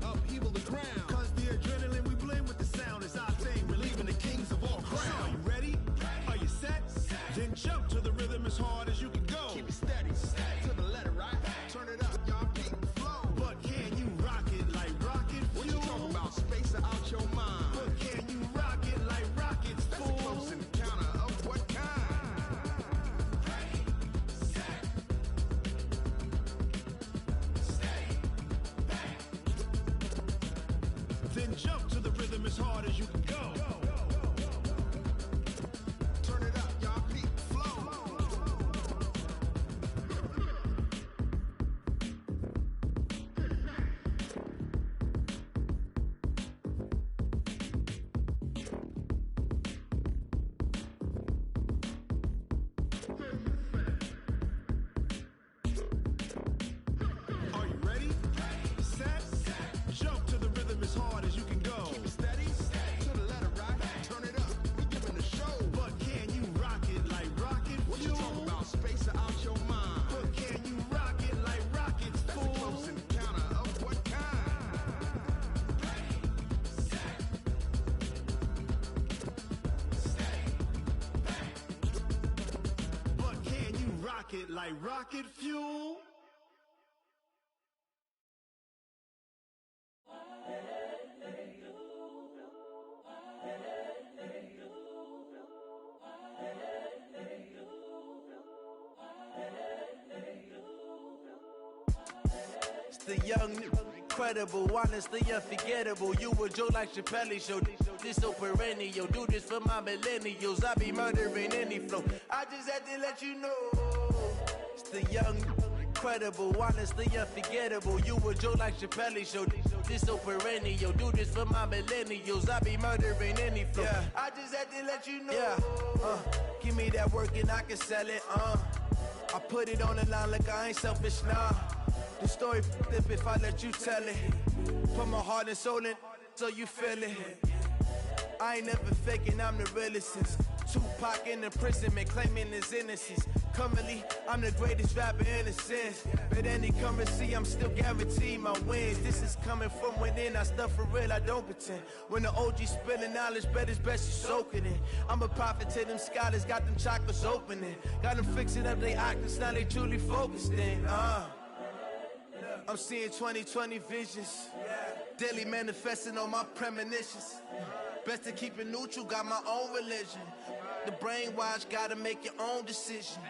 upheaval the ground. Cause the adrenaline we blend with the sound is our thing. Relieving the kings of all crowns. So are you ready? Are you set? Then jump to the rhythm as hard as you can go. Keep it steady. Then jump to the rhythm as hard as you can go. Turn it up, y'all. Peak flow. Are you ready? Set. Jump to the rhythm as hard as you can go. Keep it steady. To the letter, right? Turn it up. We giving a show. But can you rock it like rocket fuel? What you talking about? Space out your mind. But can you rock it like rockets, fool? That's a close encounter of what kind? Ready, set, stay, back. But can you rock it like rocket fuel? It's the young, incredible, honestly unforgettable. You a Joe like Chappelle show. This so perennial. Do this for my millennials. I be murdering any flow. I just had to let you know. It's the young, incredible, honestly unforgettable. You a Joe like Chappelle show. This so perennial. Do this for my millennials. I be murdering any flow. Yeah. I just had to let you know. Yeah. Give me that work and I can sell it. I put it on the line like I ain't selfish, nah. The story flip if I let you tell it. Put my heart and soul in so you feel it. I ain't never faking, I'm the realest since Tupac in imprisonment, claiming his innocence. Currently, I'm the greatest rapper in a sense. But any currency, I'm still guaranteed my wins. This is coming from within, I stuff for real, I don't pretend. When the OG spilling knowledge, bet it's best you soak it in. I'm a prophet to them scholars, got them chakras opening. Got them fixing up they octaves, now they truly focused in. I'm seeing 2020 visions. Daily manifesting on my premonitions. Best to keep it neutral, got my own religion. The brainwash, gotta make your own decision.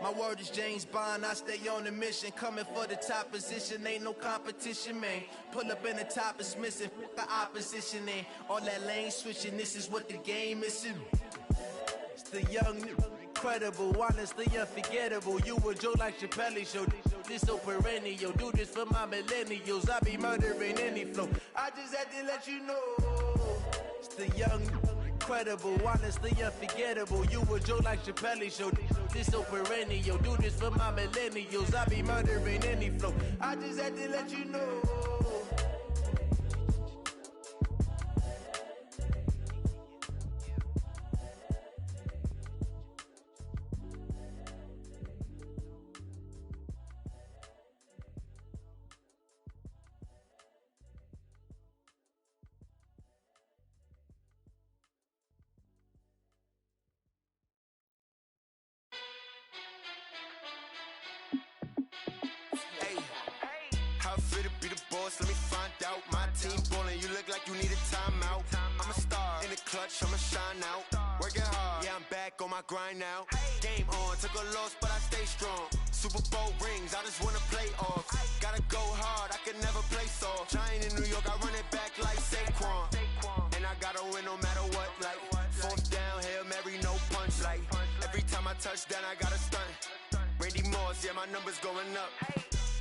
My word is James Bond, I stay on the mission. Coming for the top position, ain't no competition, man. Pull up in the top is missing, the opposition ain't. All that lane switching, this is what the game is. It's the young, incredible, honestly unforgettable. You a Joe like Chappelle show. This so perennial. Do this for my millennials. I be murdering any flow. I just had to let you know. It's the young, incredible, honestly unforgettable. You a Joe like Chappelle show. This so perennial. Do this for my millennials. I be murdering any flow. I just had to let you know. How fit to be the boss? Let me find out. My team ballin', you look like you need a timeout. I'm a star in the clutch, I'ma shine out. Working hard, yeah, I'm back on my grind now. Game on, took a loss, but I stay strong. Super Bowl rings, I just wanna play off. Gotta go hard, I can never play soft. Giant in New York, I run it back like Saquon. And I gotta win no matter what, like fourth down, Hail Mary, no punch. Like every time I touch down, I gotta stunt. Randy Moss, yeah, my numbers going up.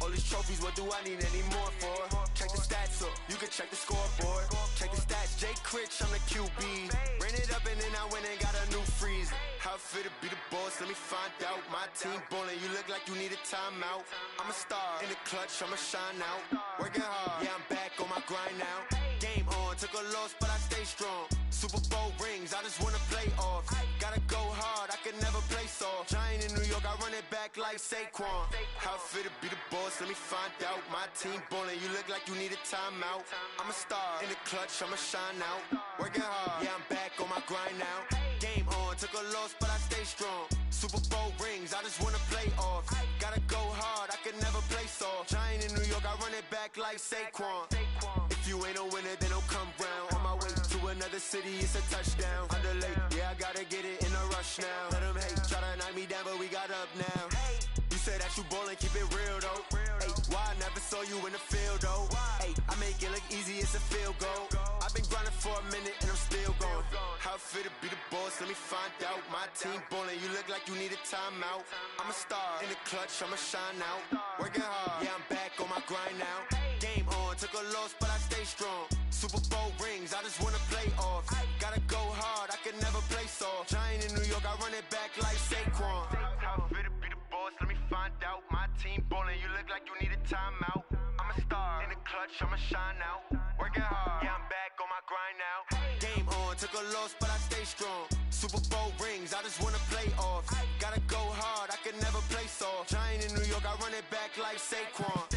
All these trophies, what do I need any more for? Check the stats up, you can check the scoreboard. Check the stats, Jay Critch, I'm the QB. Ran it up and then I went and got a new freeze. How fit to be the boss, let me find out. My team ballin', you look like you need a timeout. I'm a star in the clutch, I'ma shine out. Working hard, yeah, I'm back on my grind now. Game on, took a loss, but I stay strong. Super Bowl rings, I just wanna play off. Gotta go hard, I can never play soft. Giant in New York, I run it back like Saquon. How fit to be the boss, let me find out. My team ballin', you look like you need a timeout. I'm a star in the clutch, I'ma shine out. Working hard, yeah, I'm back on my grind now. Game on, took a loss, but I stay strong. Super Bowl rings, I just wanna play off. Gotta go hard, I can never play soft. Giant in New York, I run it back like Saquon. If you ain't a winner, then don't come round. On my way to another city, it's a touchdown. Underlay, yeah, I gotta get it in a rush now. Let them hate, try to knock me down, but we got up now. You say that you ballin', keep it real though. Ay, why I never saw you in the field though? Ay, I make it look easy, it's a field goal. I've been grinding for a minute and I'm still going. How it feel to be the boss, let me find out. My team ballin', you look like you need a timeout. I'm a star, in the clutch, I'ma shine out. Working hard, yeah, I'm back on my grind now. Game on, took a loss, but I stay strong. Super Bowl rings, I just wanna play off. Gotta go hard, I can never play soft. Giant in New York, I run it back like Saquon. How it feel to be the boss, let me find out. My team ballin', you look like you need a timeout. I'm a star, in the clutch, I'ma shine out. Working hard, yeah, I'm back on my grind now. Game on, took a loss, but I stay strong. Super Bowl rings, I just wanna play off. Gotta go hard, I can never play soft. Giant in New York, I run it back like Saquon.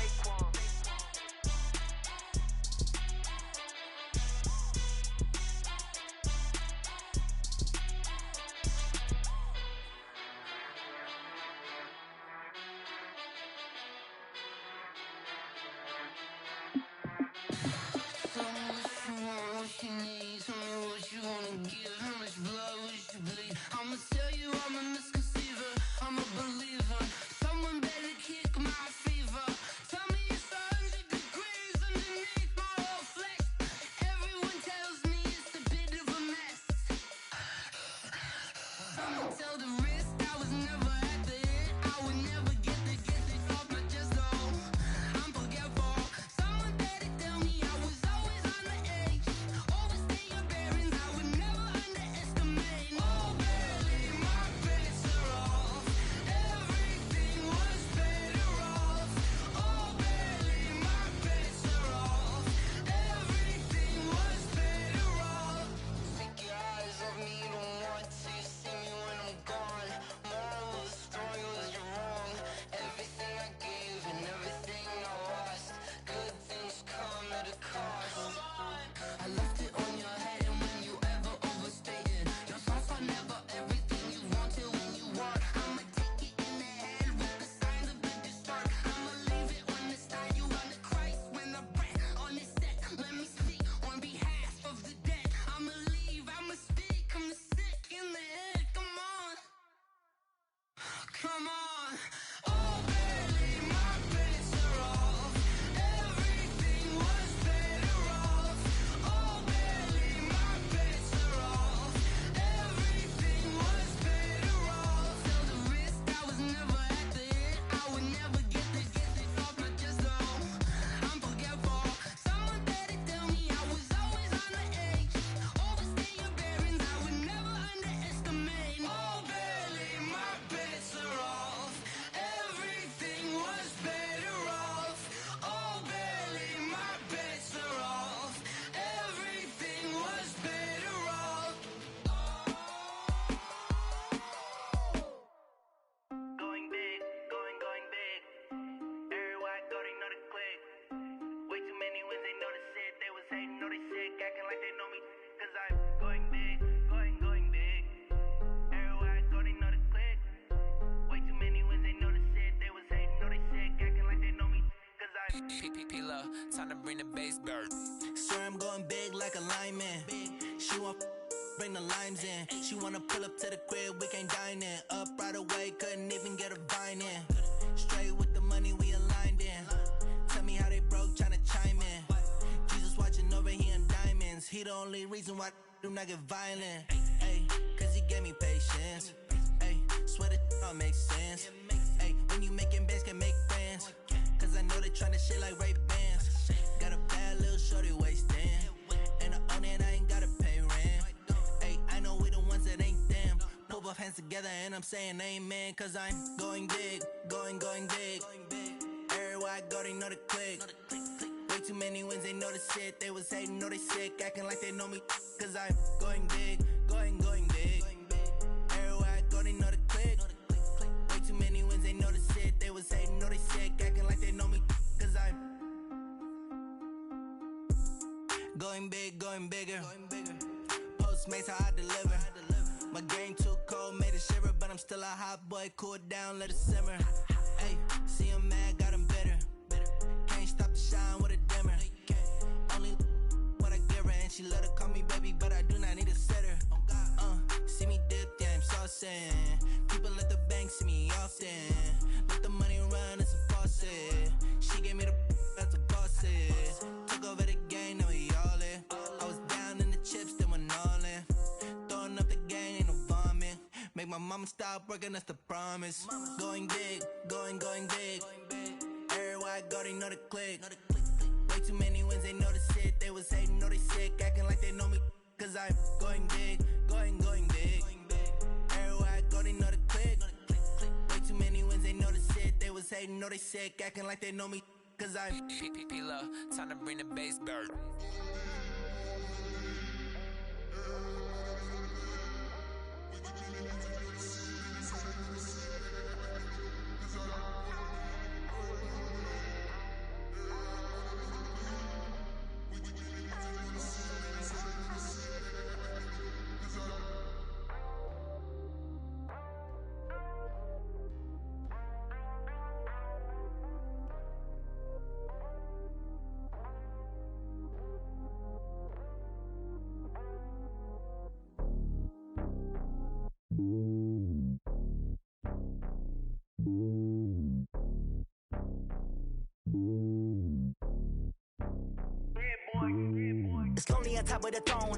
I'ma tell you I'm a misconceiver, I'm a believer. Someone better kick my fever. Tell me it's 100 degrees underneath my whole flesh. Everyone tells me it's a bit of a mess. Someone tell the wrist I was never at the end. I would never get the off my chest though. I'm forgetful. Someone better tell me I was always on the edge. Overstay your bearings, I would never underestimate. Oh barely, my bets are off. Everything was better off. Oh barely, my bets are off. Everything was better off. Take your eyes off me, don't want to see me when I'm gone. Moral of the story was you're wrong. Everything I gave and everything I lost. Good things come at a cost. I left it on your head and when you ever overstated. Your thoughts are never everything you wanted when you want. I'ma take it in the head with the signs of a distort. I'ma leave it on the side. You on the Christ when the breath on the set. Let me speak on behalf of the dead. I'ma leave, I'ma speak. I'm the sick in the head. Come on. Come on. Oh, barely, my bets are off. Everything was better off. Oh, barely, my bets are off. Everything was better off. Tell the wrist I was never at the end. I would never get the off my chest though. I'm forgetful. Someone better tell me I was always on the edge. Overstay your bearings, I would never underestimate. Oh, barely, my bets are off. Everything was better off. Oh, barely, my bets are off. Everything was better off. Going big, going big. Everywhere I go, they know the click. Way too many wins, they know the shit. They was hating, know they sick, acting like they know me. Cause I'm going big, going big. Everywhere I go, they know the click. Way too many wins, they know the shit. They was hating, know they sick, acting like they know me. Cause I'm P-P-P-Lo, time to bring the bass bird. Swear I'm going big like a lineman. She want bring the limes in. She wanna pull up to the crib, we can't dine in. Up right away, couldn't even get a vine in. Straight with the money, we aligned in. Tell me how they broke, tryna chime in. Jesus watching over here in diamonds. He the only reason why do not get violent. Ay, cause he gave me patience. Ay, swear that all makes sense. Ay, when you making bands, can make friends. Cause I know they tryna shit like Ray-Bans. Got a bad little shorty wasting. And I own it, I ain't gotta pay rent. Ay, I know we the ones that ain't them. Put both hands together and I'm saying amen. Cause I'm going big, going big. Everywhere I go, they know the click. Way too many wins, they know the shit. They was hating, know they sick, acting like they know me. Cause I'm going big, going big. Everywhere I go, they know the click. Way too many wins, they know the shit. They was hating, know they sick, acting like they know me. Cause I'm going big, going bigger. Postmates how I deliver. My game too cold, made it shiver. But I'm still a hot boy, cool it down, let it simmer. Hey, see him mad, got him bitter. Can't stop the shine with a dimmer. Only what I give her, and she let her call me baby, but I do not need a sitter. See me dip, yeah, I'm saucing. People at the bank see me often. Let the money my mama stopped working, that's the promise. Going big, going big. Everywhere I go, they know the click. Way too many wins, they know the shit. They was hating, know they sick, acting like they know me. Cause I'm going big, going big. Everywhere I go, they know the click. Way too many wins, they know the shit. They was hating, know they sick, acting like they know me. Cause I'm P-Love, time to bring the bass bird. It's lonely on top of the throne.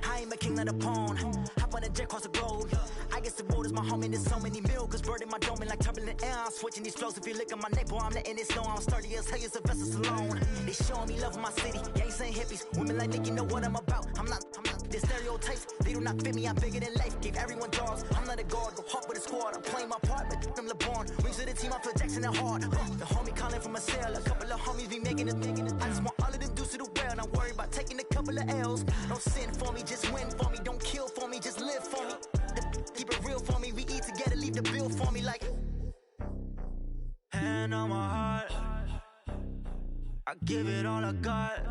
I ain't a king of the pawn. Hop on a jet across the globe. I guess the road is my home and there's so many milkers burning my dome and like turbulent air. I'm switching these flows. If you look at my neck, boy, I'm letting it snow. I'm sturdy as hell, as a vessel alone. They showing me love in my city. Gangs ain't hippies. Women like Nicky know what I'm about. I'm not the stereotypes. They do not fit me. I'm bigger than life. Gave everyone jobs. I'm not a guard. Go hard with a squad. I'm playing my part, but I'm LeBron. Rings to the team. I feel Jackson and hard. The homie calling from a cell. A couple of homies be making it. I just want all of them dudes to the well. Not worry about taking a couple of L's. Don't sin for me, just win for me. Don't kill for me, just live for me. Keep it real for me. We eat together, leave the bill for me like. Hand on my heart, I give it all I got.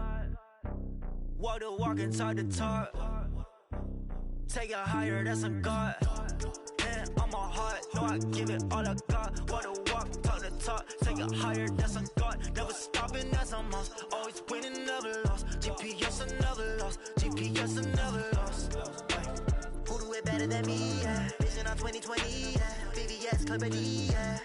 Walk the walk and talk the talk. Take it higher, that's a God. Hand on my heart, no, I give it all I got. Walk the walk, talk the talk. Take it higher, that's a God. Never stopping, that's a must. Always winning, never lost. GPS, I never lost. GPS, I never lost. Who do it better than me? Yeah. Vision on 2020. Yeah. VVS, Clipper D. Yeah.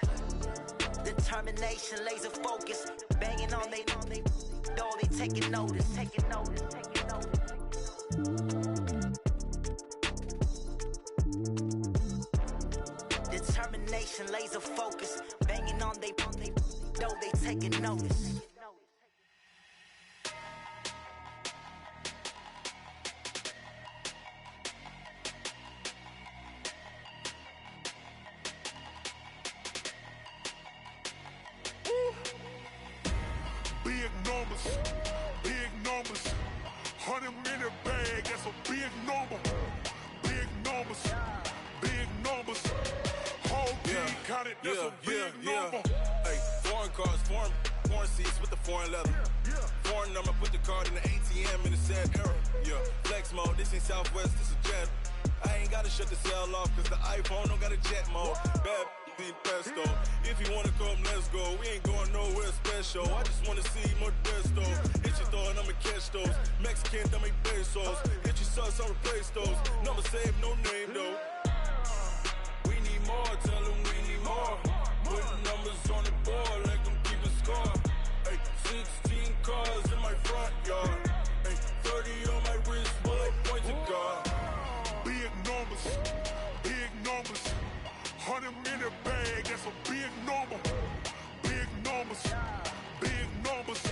Determination, laser focus. Banging on they door, they taking notice. Taking notice. Determination, laser focus. Banging on they door, they taking notice. Big numbers, 100 minute bag, that's a big number. Big numbers, whole team counted, that's a big number. Hey, foreign cars, foreign seats with the foreign leather. Foreign number, put the card in the ATM in the sad era. Yeah, flex mode, this ain't Southwest, this a jet. I ain't gotta shut the cell off, cause the iPhone don't got a jet mode. Bad pesto. If you wanna come, let's go. We ain't going nowhere special. I just wanna see Modesto. Hit your thought, I'ma catch those. Mexican, dummy pesos. Hit your sauce, I'll replace those. Number save, no name though. We need more, tell them we need more. Putting numbers on the board, like them keep a score. Hey, 16 cars in my front yard. Hey, 30 on my wrist, bullet point to God. Big numbers, 100 minute bag, that's a big number. Big numbers,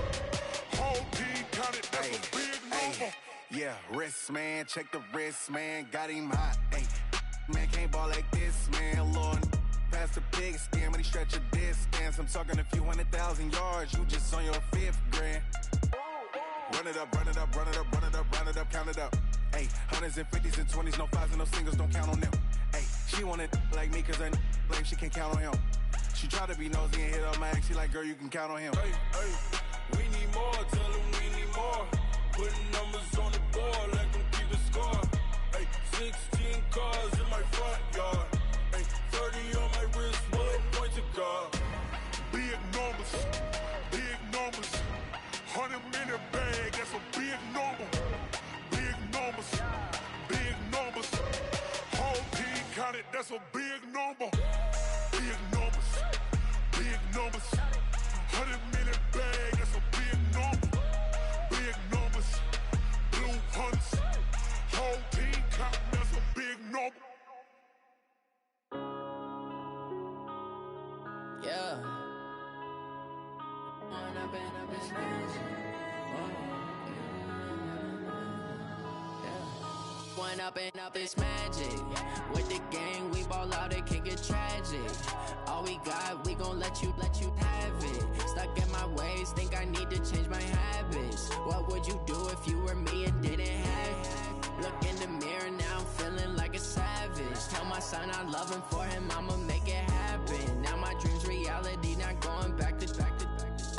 whole team counted, that's a big number. Yeah, wrist man, check the wrist man, got him hot. Ay, man can't ball like this, man. Lord, past the pig skin, but he stretch a distance. I'm talking a few 100,000 yards, you just on your 5th grand. Run it up, count it up. Ay, hundreds and 50s and 20s, no 5s and no singles, don't count on them. Ay, she want it like me, cause her like she can count on him. She try to be nosy and hit up my ex, she like, girl, you can count on him. Hey, we need more, tell them we need more. Putting numbers on the board, like them keep a score. Hey, 16 cars in my front yard. Hey, 30 on my wrist, bullet point to God. Big numbers, 100 minute bag, that's a big number. Big numbers, whole team counted, that's a big number. Big numbers, 100 minute bag, that's a big number. Big numbers, blue hunts, whole team counting, that's a big number. One up and up, it's magic. With the gang, we ball out, it can get tragic. All we got, we gon' let you have it. Stuck in my ways, think I need to change my habits. What would you do if you were me and didn't have it? Look in the mirror, now I'm feeling like a savage. Tell my son I love him, for him I'ma make it happen. Now my dream's reality, not going back to.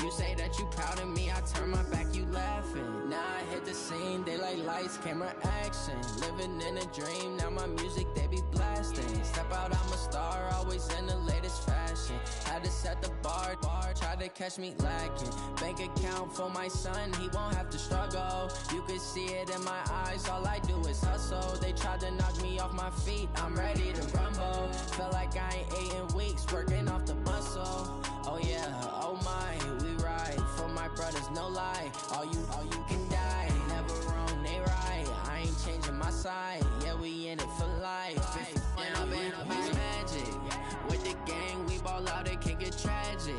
You say that you proud of me, I turn my back, you laughing. Now I hit the scene, they like lights, camera, action. Living in a dream, now my music, they be blasting. Step out, I'm a star, always in the latest fashion. Had to set the bar, try to catch me lacking. Bank account for my son, he won't have to struggle. You can see it in my eyes, all I do is hustle. They tried to knock me off my feet, I'm ready to rumble. Felt like I ain't ate in weeks, working off the muscle. Oh yeah, oh my, we ride for my brothers, no lie. All you can die, never wrong, they right. I ain't changing my side, yeah, we in it for life. And I've been magic. With the gang, we ball out, it can get tragic.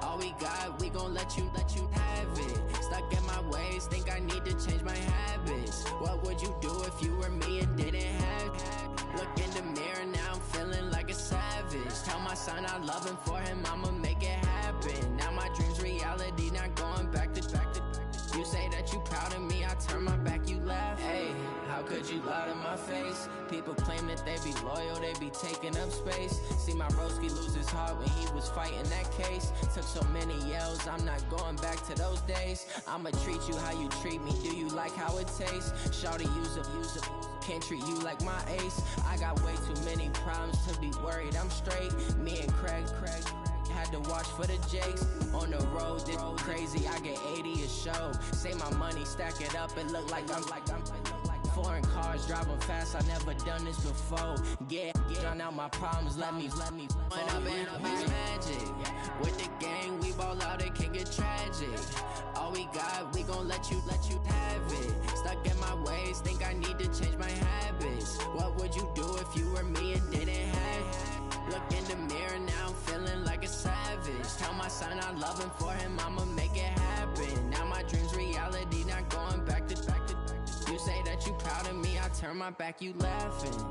All we got, we gon' let you have it. Stuck in my ways, think I need to change my habits. What would you do if you were me and didn't have it? Look in the mirror, now I'm feeling like a savage. Tell my son I love him, for him I'ma make it happen. Now my dream's reality, not going back to. You say that you proud of me, I turn my back, you laugh. Hey, how could you lie to my face? People claim that they be loyal, they be taking up space. See my broski lose his heart when he was fighting that case. Took so many yells, I'm not going back to those days. I'ma treat you how you treat me, do you like how it tastes? Shawty, use a can't treat you like my ace. I got way too many problems to be worried, I'm straight. Me and Craig had to watch for the Jakes. On the road, this crazy, I get 80 a show. Say my money, stack it up, it look like I'm foreign cars, driving fast, I never done this before. Get drown out my problems, let me When I've been magic. With the gang, we ball out, it can get tragic. All we got, we gon' let you have it. Stuck in my ways, think I need to change my habits. What would you do if you were me and didn't have it? Look in the mirror, now I'm feeling like a savage. Tell my son I love him, for him I'ma make it happen. Now my dream's reality, not going back to. You say that you proud of me, I turn my back, you laughing.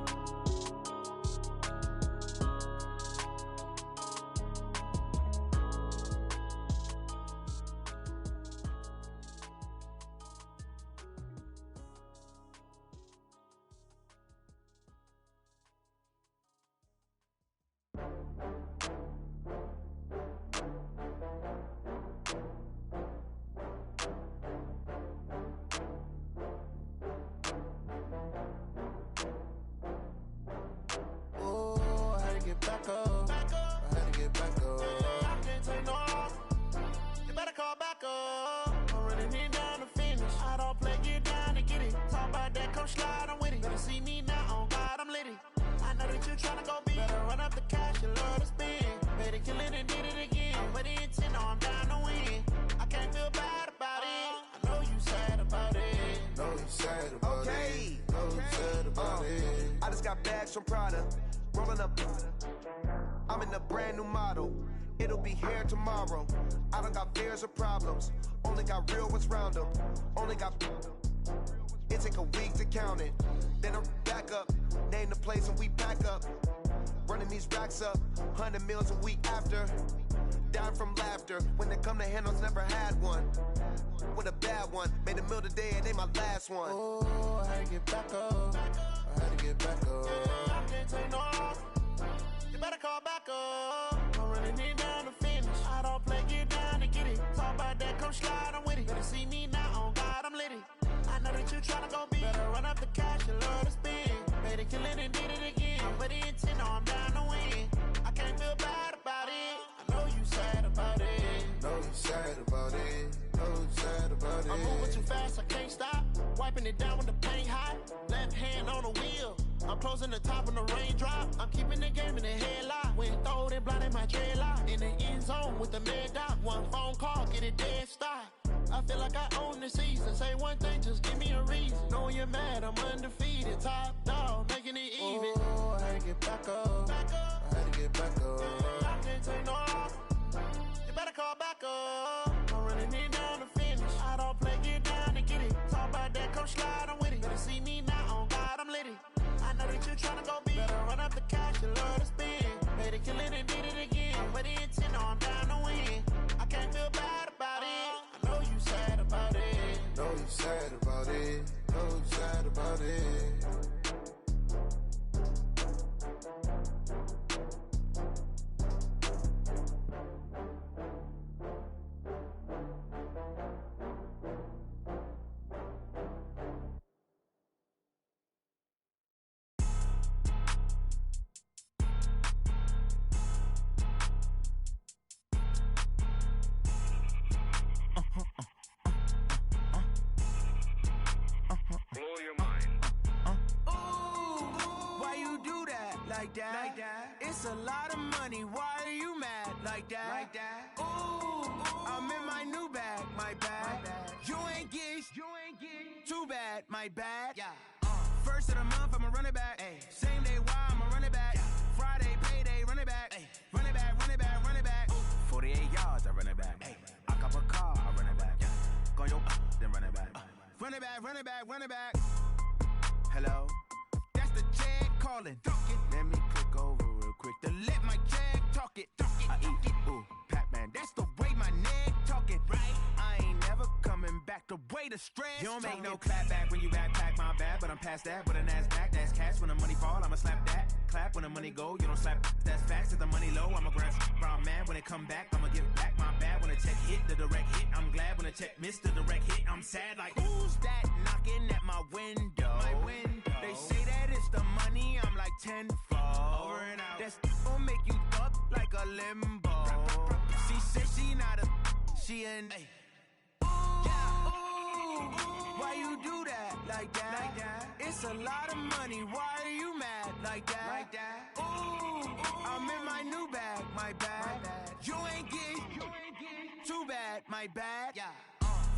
From Prada, rolling up. I'm in a brand new model. It'll be here tomorrow. I don't got fears or problems. Only got real ones round them. Only got. It take a week to count it. Then I'm back up. Name the place and we back up. Running these racks up. 100 meals a week after. Down from laughter. When they come to handles, never had one. With a bad one. Made a meal today and they my last one. Oh, I had to get back up. I had to get back up. I can't take no off. You better call back up. I'm running it down to finish. I don't play, get down to get it. Talk about that, come slide, I'm with it. Better see me now, on God, I'm litty. I know that you tryna go big. Better run up the cash and love to spend. Made it, kill it and did it again. I'm with the intent, no, I'm down to win. I can't feel bad about it. I know you sad about it. Know you sad about it. Know you sad about it. I'm moving too fast, I can't stop. Wiping it down with the paint hot. Left hand on the wheel. I'm closing the top when the raindrop. I'm keeping the game in the headlock. When throwed and blinded my dreadlock. In the end zone with the mad dot. One phone call, get it dead stop. I feel like I own the season. Say one thing, just give me a reason. Knowing you're mad, I'm undefeated. Top dog, making it even. Oh, I had to get back up. I had to get back up. I can't take no off. You better call back up. I'm running it down to finish. I don't play, get down to get it. Talk about that, come slide, I'm with it. Better see me now, on God, I'm like that? It's a lot of money, why are you mad like that? Ooh, I'm in my new bag, my bad. You ain't geeks, too bad, my bad. First of the month, I'ma run it back. Same day, why I'ma run it back. Friday, payday, run it back. Run it back, run it back, run it back. 48 yards, I run it back. I cop a car, I run it back. Go your then run it back. Run it back, run it back, run it back. Hello, that's the check calling. Let me click over real quick to let my check talk it. I eat, ooh, Pac-Man, that's the way my neck talking. Right, I ain't never coming back the way the stress. You don't make no clap back when you backpack, my bad, but I'm past that. With a NASDAQ, that's cash. When the money fall, I'ma slap that. Clap when the money go, you don't slap. That's facts. If the money low, I'ma grab. I'm mad when it come back, I'ma give back. My bad when the check hit the direct hit. I'm glad when the check missed the direct hit. I'm sad like who's that knocking at my window? They say that it's the money, I'm like tenfold. Over and out. That's gon' make you up like a limbo. She said she not a, she an. Why you do that like that? It's a lot of money, why are you mad like that? Ooh, I'm in my new bag, my bad. You ain't geek, too bad, my bad.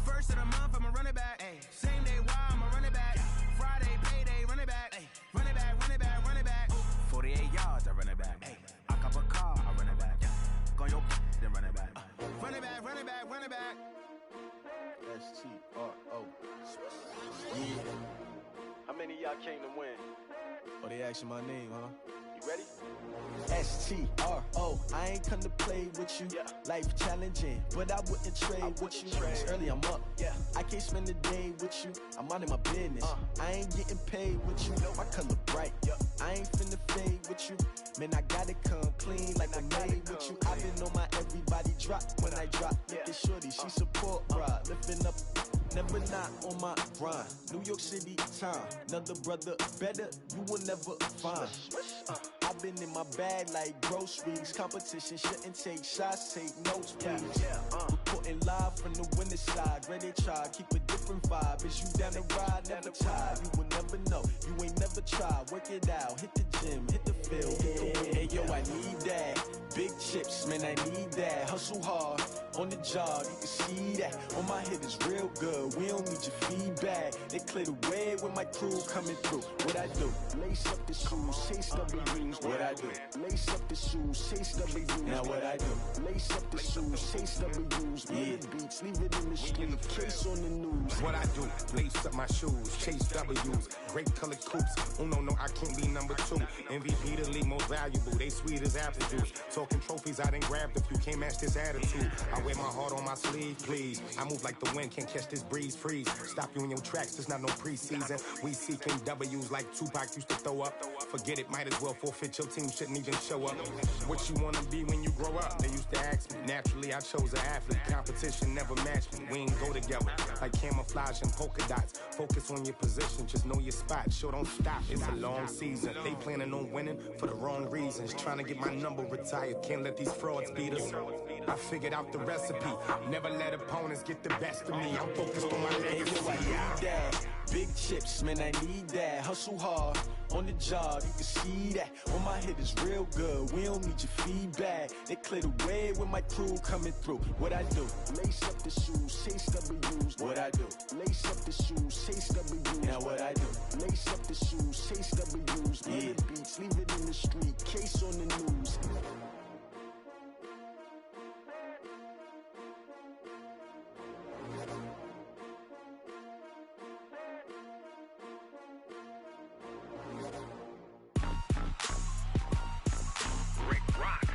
First of the month, I'ma run it back. Same day, why I'ma run it back. Friday, payday, run it back. Run it back, run it back, run it back. 48 yards, I run it back. I cop a car, I run it back. Go your then run it back. Run it back, run it back, run it back. STRO. Yeah. How many of y'all came to win? Oh, they asking my name, huh? You ready? STRO. I ain't come to play with you. Life challenging, but I wouldn't trade with you. It's early, I'm up. I can't spend the day with you. I'm minding my business. I ain't getting paid with you. My color bright. I ain't finna fade with you. Man, I gotta come clean like I made with you. I've been on my everybody drop when I drop. Look at shorty, she support, bruh. Lifting up, never not on my grind. New York City time, another brother better, you will never find. I've been in my bag like groceries. Competition shouldn't take shots, take notes, please. Reporting live from the winning side. Ready to try, keep a different vibe. Is you down the ride, never tired. You will never know, you ain't never tried. Work it out, hit the gym, hit the field, hit the win. Hey yo, I need that. Big chips, man, I need that. Hustle hard, on the job, you can see that. On my hit is real good, we don't need your feedback. They clear the way when my crew coming through. What I do? Lace up the shoes, chase W's. What I do? Lace up the shoes, chase W's. Now what I do? Lace up the shoes, chase W's. Yeah, beats, leave it in the street, case on the news. What I do? Lace up my shoes, chase W's. Great colored coops. Oh no, I can't be number 2. MVP the league most valuable. They sweet as apple juice. Talking trophies, I done grabbed a few. Can't match this attitude. I wear my heart on my sleeve, please. I move like the wind, can't catch this breeze, freeze. Stop you in your tracks, there's not no preseason. We seeking W's like Tupac used to throw up. Forget it, might as well forfeit. Your team shouldn't even show up. What you wanna be when you grow up? They used to ask me. Naturally, I chose an athlete. Competition never matched me. We ain't go together like camouflage and polka dots. Focus on your position, just know your spot. Sure, don't stop. It's a long season. They planning on winning for the wrong reasons. Trying to get my number retired. Can't let these frauds beat us. I figured out the recipe. Never let opponents get the best of me. I'm focused on my legacy. I need that. Big chips, man, I need that. Hustle hard, on the job, you can see that. On my hit is real good, we don't need your feedback. They clear the way when my crew coming through. What I do? Lace up the shoes, chase W's. What I do? Lace up the shoes, chase W's. Now what I do? Lace up the shoes, chase W's. Yeah, beats, leave it in the street, case on the news. Rock.